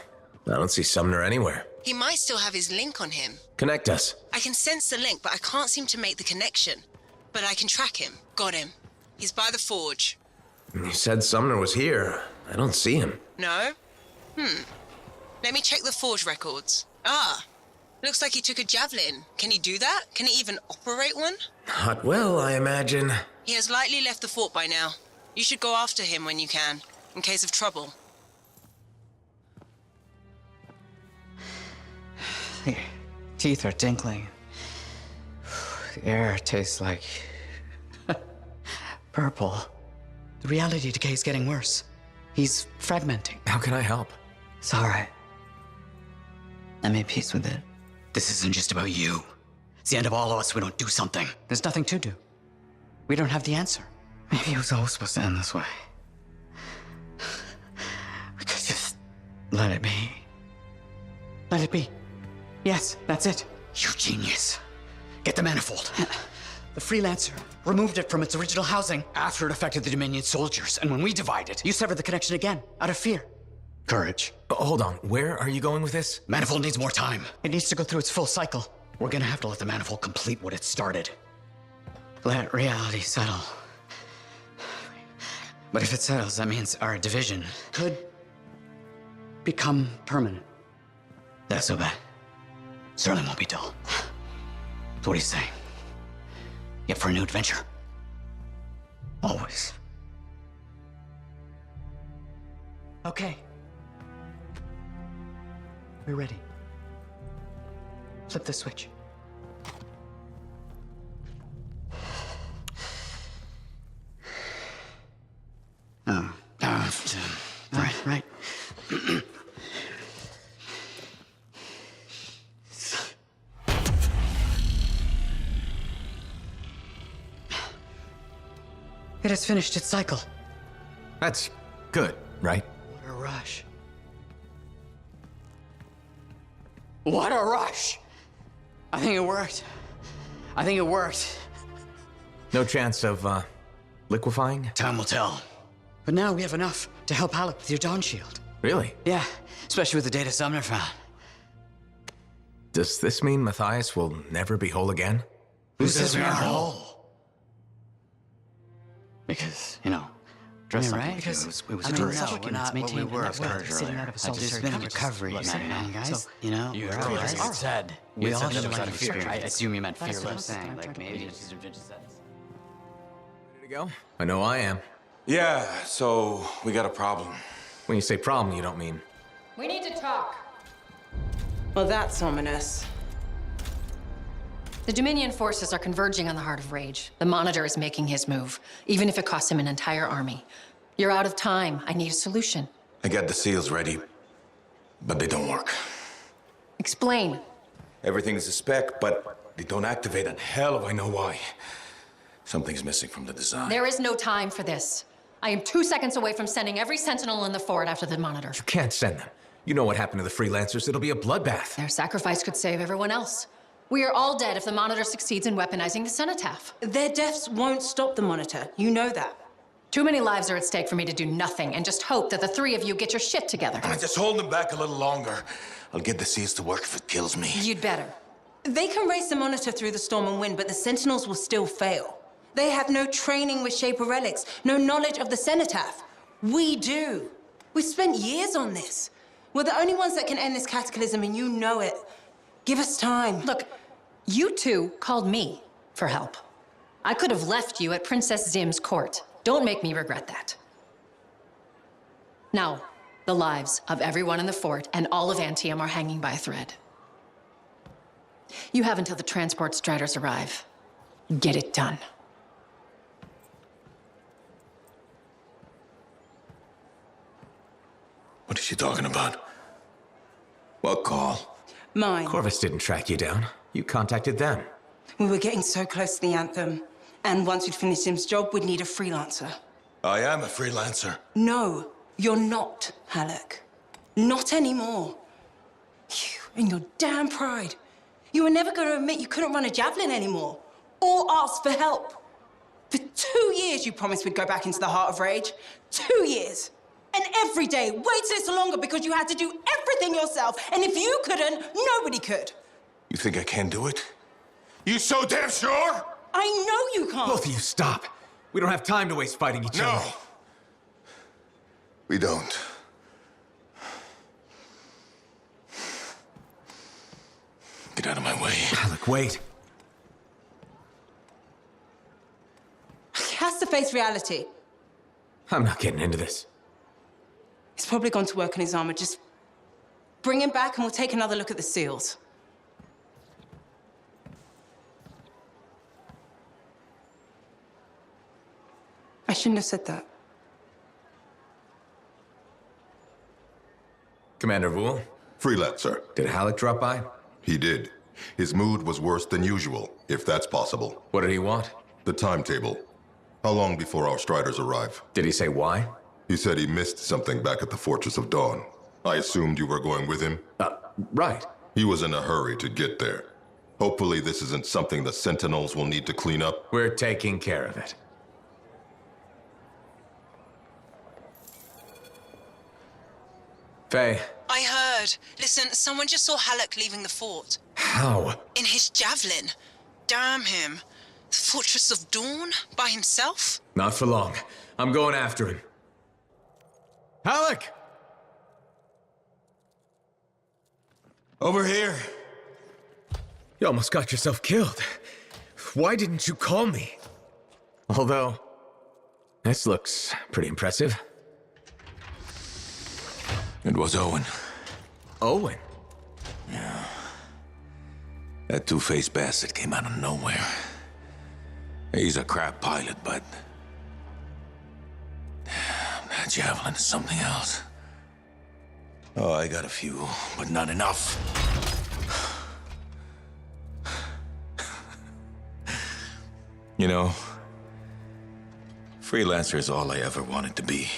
I don't see Sumner anywhere. He might still have his link on him. Connect us. I can sense the link, but I can't seem to make the connection. But I can track him. Got him. He's by the forge. You said Sumner was here. I don't see him. No? Let me check the forge records. Looks like he took a Javelin. Can he do that? Can he even operate one? Not well, I imagine. He has likely left the fort by now. You should go after him when you can, in case of trouble. Here, Teeth are tinkling. The air tastes like purple. The reality decay is getting worse. He's fragmenting. How can I help? It's all right. I made peace with it. This isn't just about you. It's the end of all of us if we don't do something. There's nothing to do. We don't have the answer. Maybe it was always supposed to end this way. We could just let it be. Let it be. Yes, that's it. You genius. Get the manifold. The freelancer removed it from its original housing after it affected the Dominion soldiers. And when we divided, you severed the connection again, out of fear. Courage. Hold on, where are you going with this? Manifold needs more time. It needs to go through its full cycle. We're gonna have to let the manifold complete what it started. Let reality settle. But if it settles, that means our division could become permanent. That's so bad. Certainly won't be dull. So what do you say? You up for a new adventure? Always. Okay. We're ready. Flip the switch. Right. It has finished its cycle. That's good, right? What a rush. What a rush! I think it worked. No chance of, liquefying? Time will tell. But now we have enough to help Alec with your Dawn Shield. Really? Yeah, especially with the data Sumner found. Does this mean Matthias will never be whole again? Who says we aren't whole? Because, dress right? Because it was I mean, no, we're not what we were sitting out of a solitary been a recovery, guys. You You said we all should have fear. I assume you meant That's what fearless. I'm saying, Like maybe Ready to go? I know I am. Yeah, so we got a problem. When you say problem, you don't mean... We need to talk. Well, that's ominous. The Dominion forces are converging on the Heart of Rage. The Monitor is making his move, even if it costs him an entire army. You're out of time. I need a solution. I got the seals ready, but they don't work. Explain. Everything is a spec, but they don't activate, and hell if I know why. Something's missing from the design. There is no time for this. I am 2 seconds away from sending every Sentinel in the fort after the Monitor. You can't send them. You know what happened to the freelancers. It'll be a bloodbath. Their sacrifice could save everyone else. We are all dead if the Monitor succeeds in weaponizing the Cenotaph. Their deaths won't stop the Monitor. You know that. Too many lives are at stake for me to do nothing and just hope that the three of you get your shit together. Just hold them back a little longer. I'll get the seals to work if it kills me. You'd better. They can race the Monitor through the storm and win, but the Sentinels will still fail. They have no training with Shaper relics, no knowledge of the Cenotaph. We do. We've spent years on this. We're the only ones that can end this cataclysm, and you know it. Give us time. Look, you two called me for help. I could have left you at Princess Zim's court. Don't make me regret that. Now, the lives of everyone in the fort and all of Anthem are hanging by a thread. You have until the transport striders arrive. Get it done. What is she talking about? What call? Mine. Corvus didn't track you down. You contacted them. We were getting so close to the Anthem. And once we'd finished Zim's job, we'd need a freelancer. I am a freelancer. No, you're not, Halleck. Not anymore. You and your damn pride. You were never going to admit you couldn't run a Javelin anymore. Or ask for help. For 2 years, you promised we'd go back into the Heart of Rage. 2 years. And every day, wait a little longer because you had to do everything yourself. And if you couldn't, nobody could. You think I can do it? You so damn sure? I know you can't. Both of you, stop. We don't have time to waste fighting each other. No. We don't. Get out of my way. Alec, wait. He has to face reality. I'm not getting into this. He's probably gone to work on his armor. Just bring him back and we'll take another look at the seals. I shouldn't have said that. Commander Vool? Freelancer. Did Halleck drop by? He did. His mood was worse than usual, if that's possible. What did he want? The timetable. How long before our Striders arrive? Did he say why? He said he missed something back at the Fortress of Dawn. I assumed you were going with him? Right. He was in a hurry to get there. Hopefully this isn't something the Sentinels will need to clean up. We're taking care of it. Faye. I heard. Listen, someone just saw Halleck leaving the fort. How? In his Javelin. Damn him. The Fortress of Dawn? By himself? Not for long. I'm going after him. Halleck! Over here. You almost got yourself killed. Why didn't you call me? Although, this looks pretty impressive. It was Owen. Owen? Yeah. That two-faced bastard came out of nowhere. He's a crap pilot, but... damn, that Javelin is something else. Oh, I got a few, but not enough. You know, freelancer is all I ever wanted to be.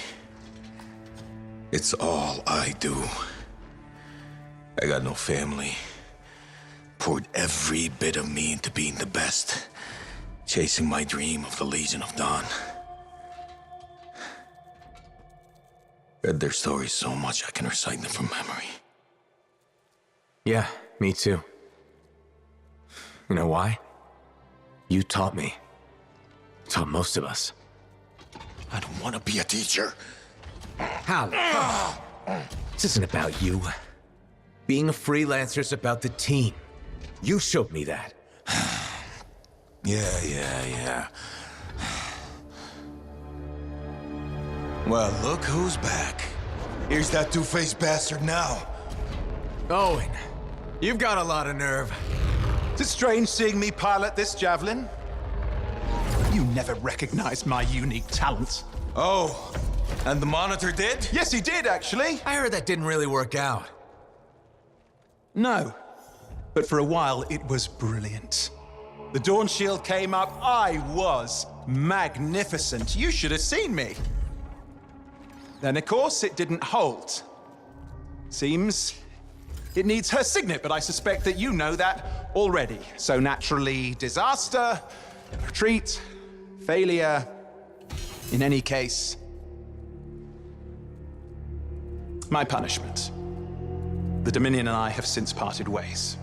It's all I do. I got no family. Poured every bit of me into being the best. Chasing my dream of the Legion of Dawn. Read their stories so much I can recite them from memory. Yeah, me too. You know why? You taught me. Taught most of us. I don't want to be a teacher. Halleck, this isn't about you. Being a freelancer is about the team. You showed me that. Yeah. Well, look who's back. Here's that two-faced bastard now. Owen, you've got a lot of nerve. Is it strange seeing me pilot this Javelin? You never recognized my unique talent. Oh, and the Monitor did? Yes, he did, actually. I heard that didn't really work out. No, but for a while it was brilliant. The Dawn Shield came up, I was magnificent. You should have seen me. Then, of course, it didn't hold. Seems it needs her signet, but I suspect that you know that already. So naturally, disaster, retreat, failure. In any case, my punishment. The Dominion and I have since parted ways.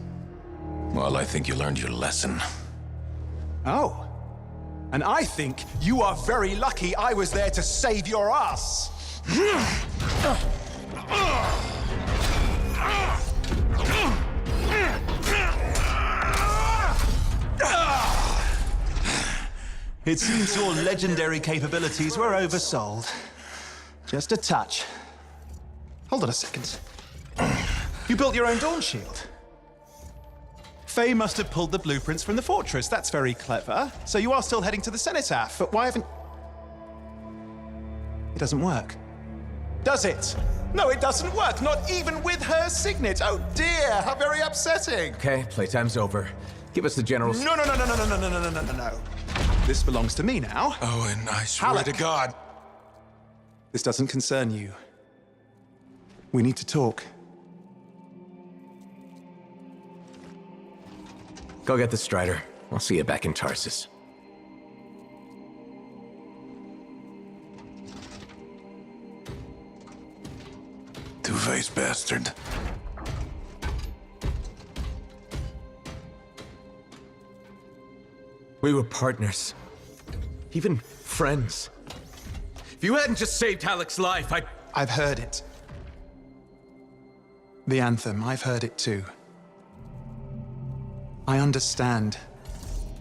Well, I think you learned your lesson. Oh. And I think you are very lucky I was there to save your ass. It seems your legendary capabilities were oversold. Just a touch. Hold on a second. You built your own Dawn Shield. Faye must have pulled the blueprints from the fortress. That's very clever. So you are still heading to the Cenotaph, but why haven't... It doesn't work. Does it? No, it doesn't work. Not even with her signet. Oh dear, how very upsetting. Okay, playtime's over. Give us the general's... No. This belongs to me now. Oh, and I swear to God. This doesn't concern you. We need to talk. Go get the Strider. I'll see you back in Tarsus. Two-faced bastard. We were partners. Even friends. If you hadn't just saved Halleck's life, I've heard it. The Anthem, I've heard it too. I understand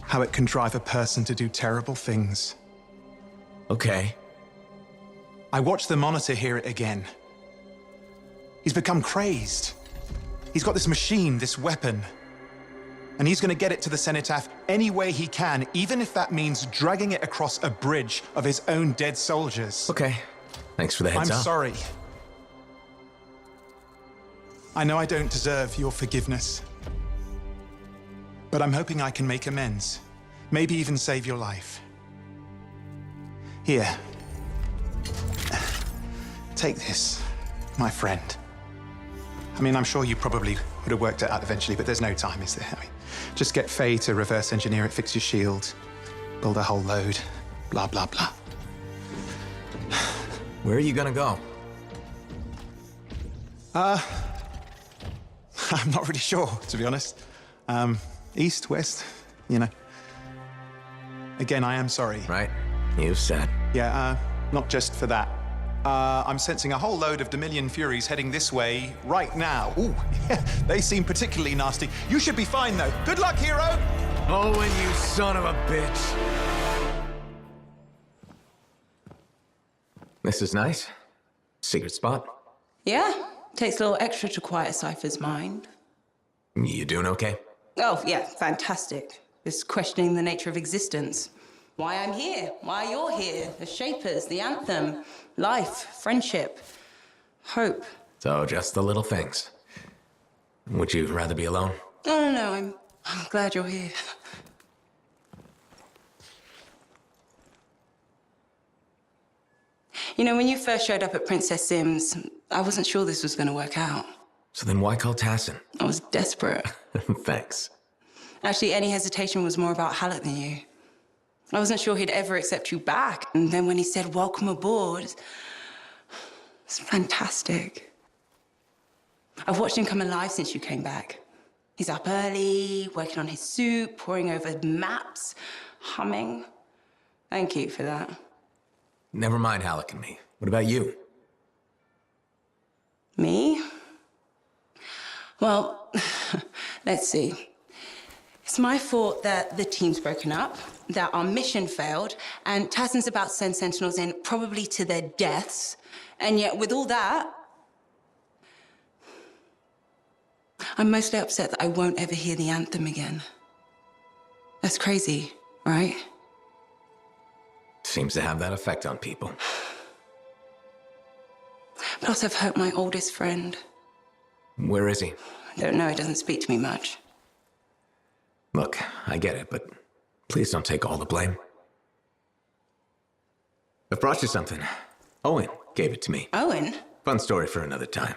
how it can drive a person to do terrible things. Okay. I watched the Monitor hear it again. He's become crazed. He's got this machine, this weapon. And he's going to get it to the Cenotaph any way he can, even if that means dragging it across a bridge of his own dead soldiers. Okay. Thanks for the heads up. I'm sorry. I know I don't deserve your forgiveness. But I'm hoping I can make amends. Maybe even save your life. Here. Take this, my friend. I mean, I'm sure you probably would have worked it out eventually, but there's no time, is there? I mean, just get Faye to reverse engineer it, fix your shield, build a whole load, blah, blah, blah. Where are you gonna go? I'm not really sure, to be honest. East, west, you know. Again, I am sorry. Right, you said. Yeah, not just for that. I'm sensing a whole load of Dominion Furies heading this way right now. Ooh, yeah, they seem particularly nasty. You should be fine, though. Good luck, hero! Owen, you son of a bitch. This is nice. Secret spot. Yeah, takes a little extra to quiet Cypher's mind. You doing okay? Oh, yeah, fantastic. Just questioning the nature of existence. Why I'm here, why you're here, the Shapers, the Anthem, life, friendship, hope. So just the little things. Would you rather be alone? No, I'm glad you're here. You know, when you first showed up at Princess Sim's, I wasn't sure this was going to work out. So then why call Tassin? I was desperate. Thanks. Actually, any hesitation was more about Halleck than you. I wasn't sure he'd ever accept you back. And then when he said, welcome aboard, it's fantastic. I've watched him come alive since you came back. He's up early, working on his suit, poring over maps, humming. Thank you for that. Never mind Halleck and me. What about you? Me? Well, let's see. It's my fault that the team's broken up, that our mission failed, and Tassin's about to send Sentinels in, probably to their deaths. And yet, with all that, I'm mostly upset that I won't ever hear the anthem again. That's crazy, right? Seems to have that effect on people. Plus, I've hurt my oldest friend. Where is he? I don't know, he doesn't speak to me much. Look, I get it, but please don't take all the blame. I've brought you something. Owen gave it to me. Owen? Fun story for another time.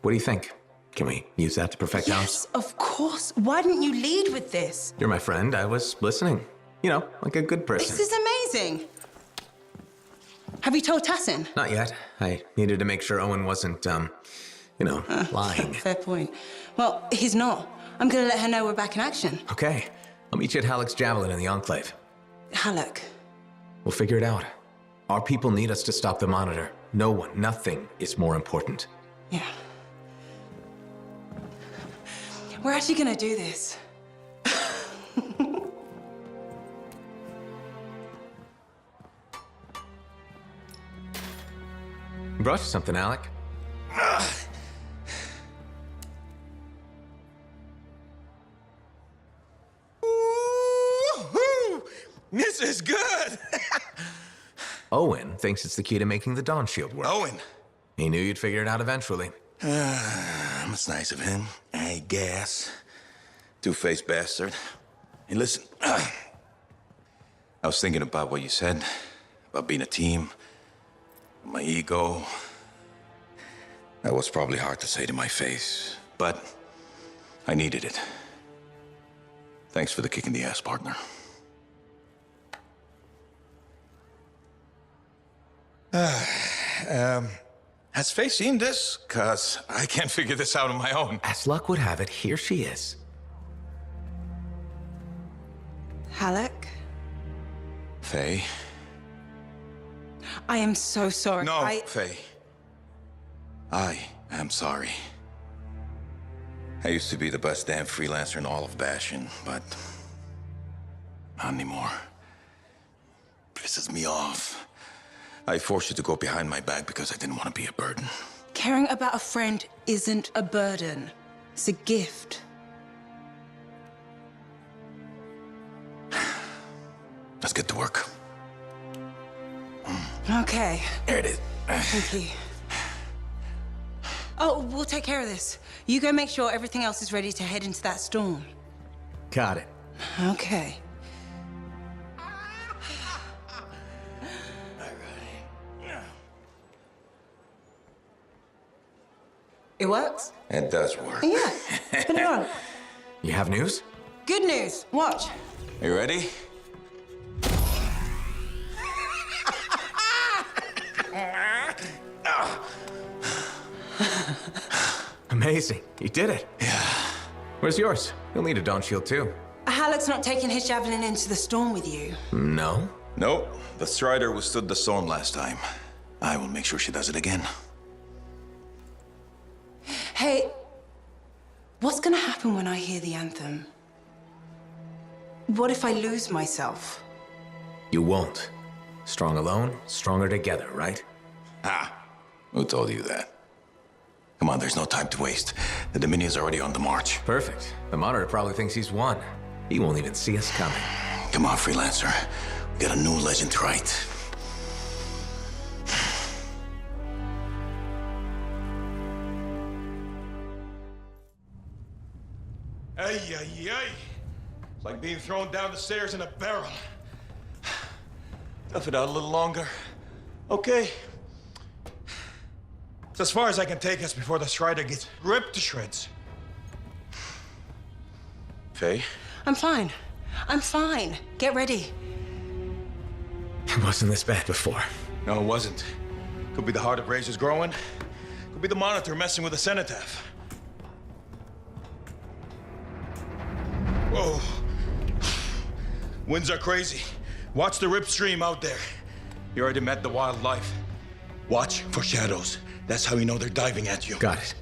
What do you think? Can we use that to perfect ours? Yes, of course. Why didn't you lead with this? You're my friend. I was listening. You know, like a good person. This is amazing. Have you told Tassin? Not yet. I needed to make sure Owen wasn't, lying. Fair point. Well, he's not. I'm gonna let her know we're back in action. Okay. I'll meet you at Halleck's Javelin in the Enclave. Halleck. We'll figure it out. Our people need us to stop the Monitor. No one, nothing is more important. Yeah. We're actually gonna do this. Brought you something, Alec. This is good! Owen thinks it's the key to making the Dawn Shield work. Owen! He knew you'd figure it out eventually. That's nice of him, I guess. Two-faced bastard. Hey, listen. I was thinking about what you said, about being a team, my ego. That was probably hard to say to my face, but I needed it. Thanks for the kick in the ass, partner. Has Faye seen this? 'Cause I can't figure this out on my own. As luck would have it, here she is. Halleck? Faye? I am so sorry. No, Faye. I am sorry. I used to be the best damn freelancer in all of Bastion, but not anymore. Pisses me off. I forced you to go behind my back because I didn't want to be a burden. Caring about a friend isn't a burden. It's a gift. Let's get to work. Okay. There it is. Thank you. Oh, we'll take care of this. You go make sure everything else is ready to head into that storm. Got it. Okay. It works? It does work. Yeah. Put it on. You have news? Good news. Watch. You ready? Amazing. You did it. Yeah. Where's yours? You'll need a dawn shield too. Halleck's not taking his javelin into the storm with you. No? Nope. The Strider withstood the storm last time. I will make sure she does it again. Hey, what's gonna happen when I hear the anthem? What if I lose myself? You won't. Strong alone, stronger together, right? Ha! Who told you that? Come on, there's no time to waste. The Dominion's already on the march. Perfect. The Monitor probably thinks he's won. He won't even see us coming. Come on, Freelancer. We got a new legend to write. Ay, ay, ay. It's like being thrown down the stairs in a barrel. Tough it out a little longer. Okay. It's as far as I can take us before the Strider gets ripped to shreds. Faye? I'm fine. I'm fine. Get ready. It wasn't this bad before. No, it wasn't. Could be the heart of razors growing. Could be the Monitor messing with the Cenotaph. Whoa. Winds are crazy. Watch the rip stream out there. You already met the wildlife. Watch for shadows. That's how you know they're diving at you. Got it.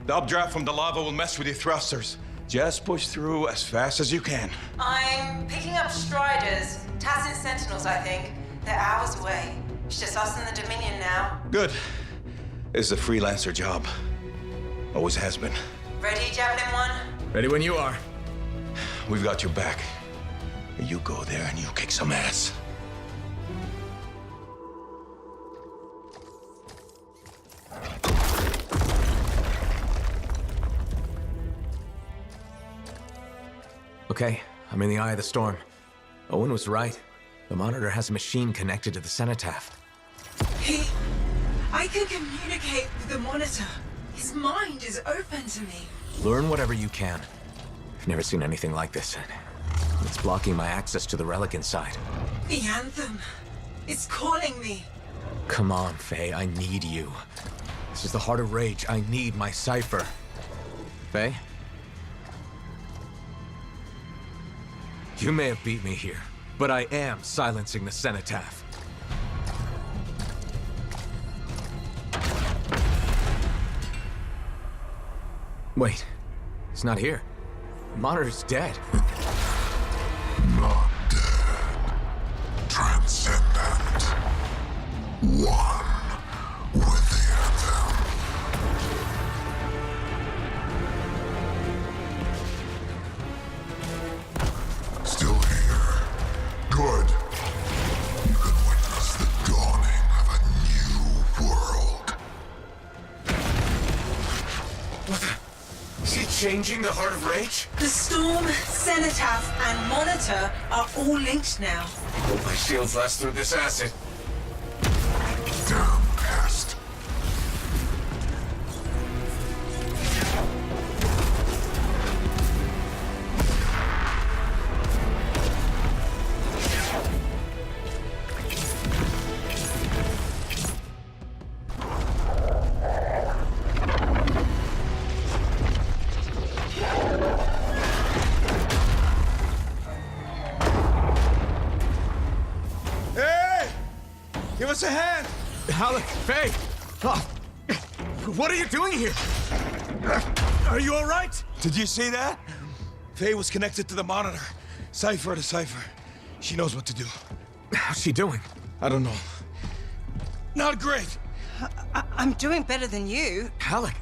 The updraft from the lava will mess with your thrusters. Just push through as fast as you can. I'm picking up Striders. Tarsus Sentinels, I think. They're hours away. It's just us and the Dominion now. Good. It's a freelancer job. Always has been. Ready, Javelin 1? Ready when you are. We've got your back. You go there and you kick some ass. Okay, I'm in the eye of the storm. Owen was right. The Monitor has a machine connected to the Cenotaph. I can communicate with the Monitor. His mind is open to me. Learn whatever you can. I've never seen anything like this. It's blocking my access to the relic inside. The Anthem. It's calling me. Come on, Faye, I need you. This is the heart of rage. I need my cipher. Faye? You may have beat me here, but I am silencing the Cenotaph. Wait, he's not here. The Monitor's dead. Not dead. Transcendent. One with the Anthem. Still here. Good. You can witness the dawning of a new world. Is he changing the heart of rage? The Storm, Cenotaph, and Monitor are all linked now. Hope my shields last through this acid. Damn pest. Hey! Give us a hand! Halleck, Faye! Oh, what are you doing here? Are you all right? Did you see that? Faye was connected to the Monitor. Cipher to cipher. She knows what to do. How's she doing? I don't know. Not great. I'm doing better than you. Halleck!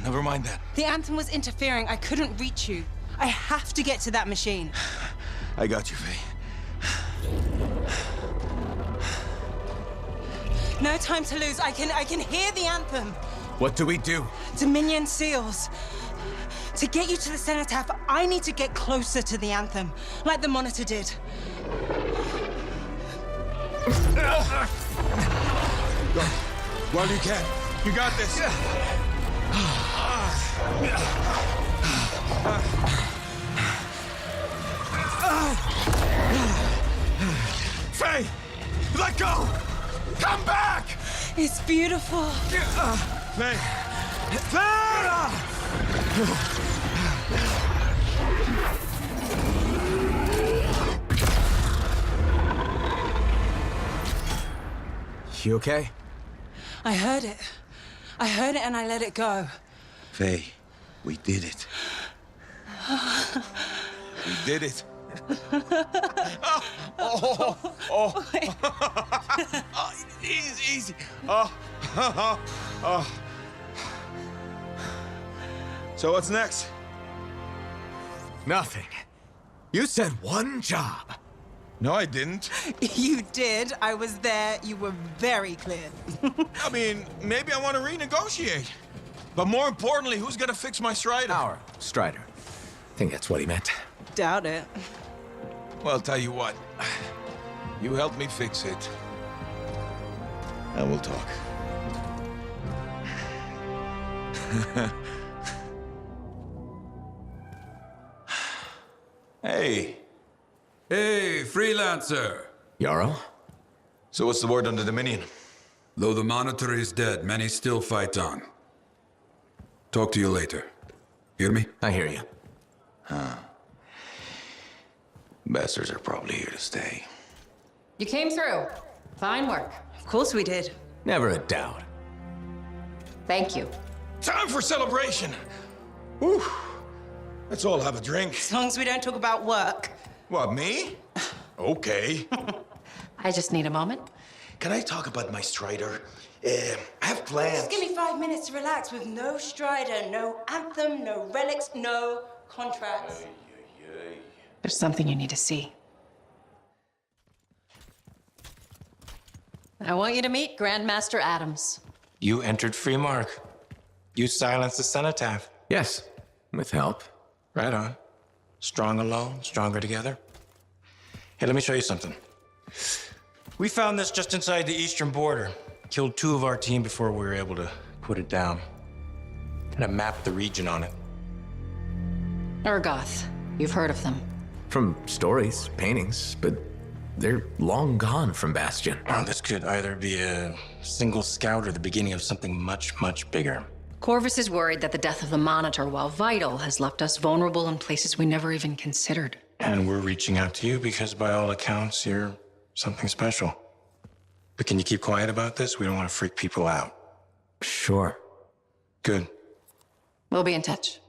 Never mind that. The Anthem was interfering. I couldn't reach you. I have to get to that machine. I got you, Faye. No time to lose. I can hear the anthem. What do we do? Dominion seals. To get you to the Cenotaph, I need to get closer to the anthem, like the Monitor did. Go. Well, you can. You got this. Faye! Let go! Come back! It's beautiful. Faye! You okay? I heard it. I heard it and I let it go. Faye, we did it. We did it. Oh. Easy. So what's next? Nothing. You said one job. No, I didn't. You did. I was there. You were very clear. I mean, maybe I want to renegotiate. But more importantly, who's gonna fix my Strider? Our Strider. I think that's what he meant. Doubt it. Well, tell you what. You help me fix it. And we'll talk. Hey. Hey, freelancer. Jarl? So what's the word on the Dominion? Though the Monitor is dead, many still fight on. Talk to you later. Hear me? I hear you. Huh. Bastards are probably here to stay. You came through. Fine work. Of course we did. Never a doubt. Thank you. Time for celebration! Whew. Let's all have a drink. As long as we don't talk about work. What, me? Okay. I just need a moment. Can I talk about my Strider? I have plans. Just give me 5 minutes to relax with no Strider, no anthem, no relics, no contracts. There's something you need to see. I want you to meet Grandmaster Adams. You entered free mark. You silenced the Cenotaph. Yes, with help. Right on. Strong alone, stronger together. Hey, let me show you something. We found this just inside the eastern border. Killed 2 of our team before we were able to put it down. And I mapped the region on it. Urgoth. You've heard of them. From stories, paintings, but they're long gone from Bastion. Oh, this could either be a single scout or the beginning of something much, much bigger. Corvus is worried that the death of the Monitor, while vital, has left us vulnerable in places we never even considered. And we're reaching out to you because by all accounts, you're something special. But can you keep quiet about this? We don't want to freak people out. Sure. Good. We'll be in touch.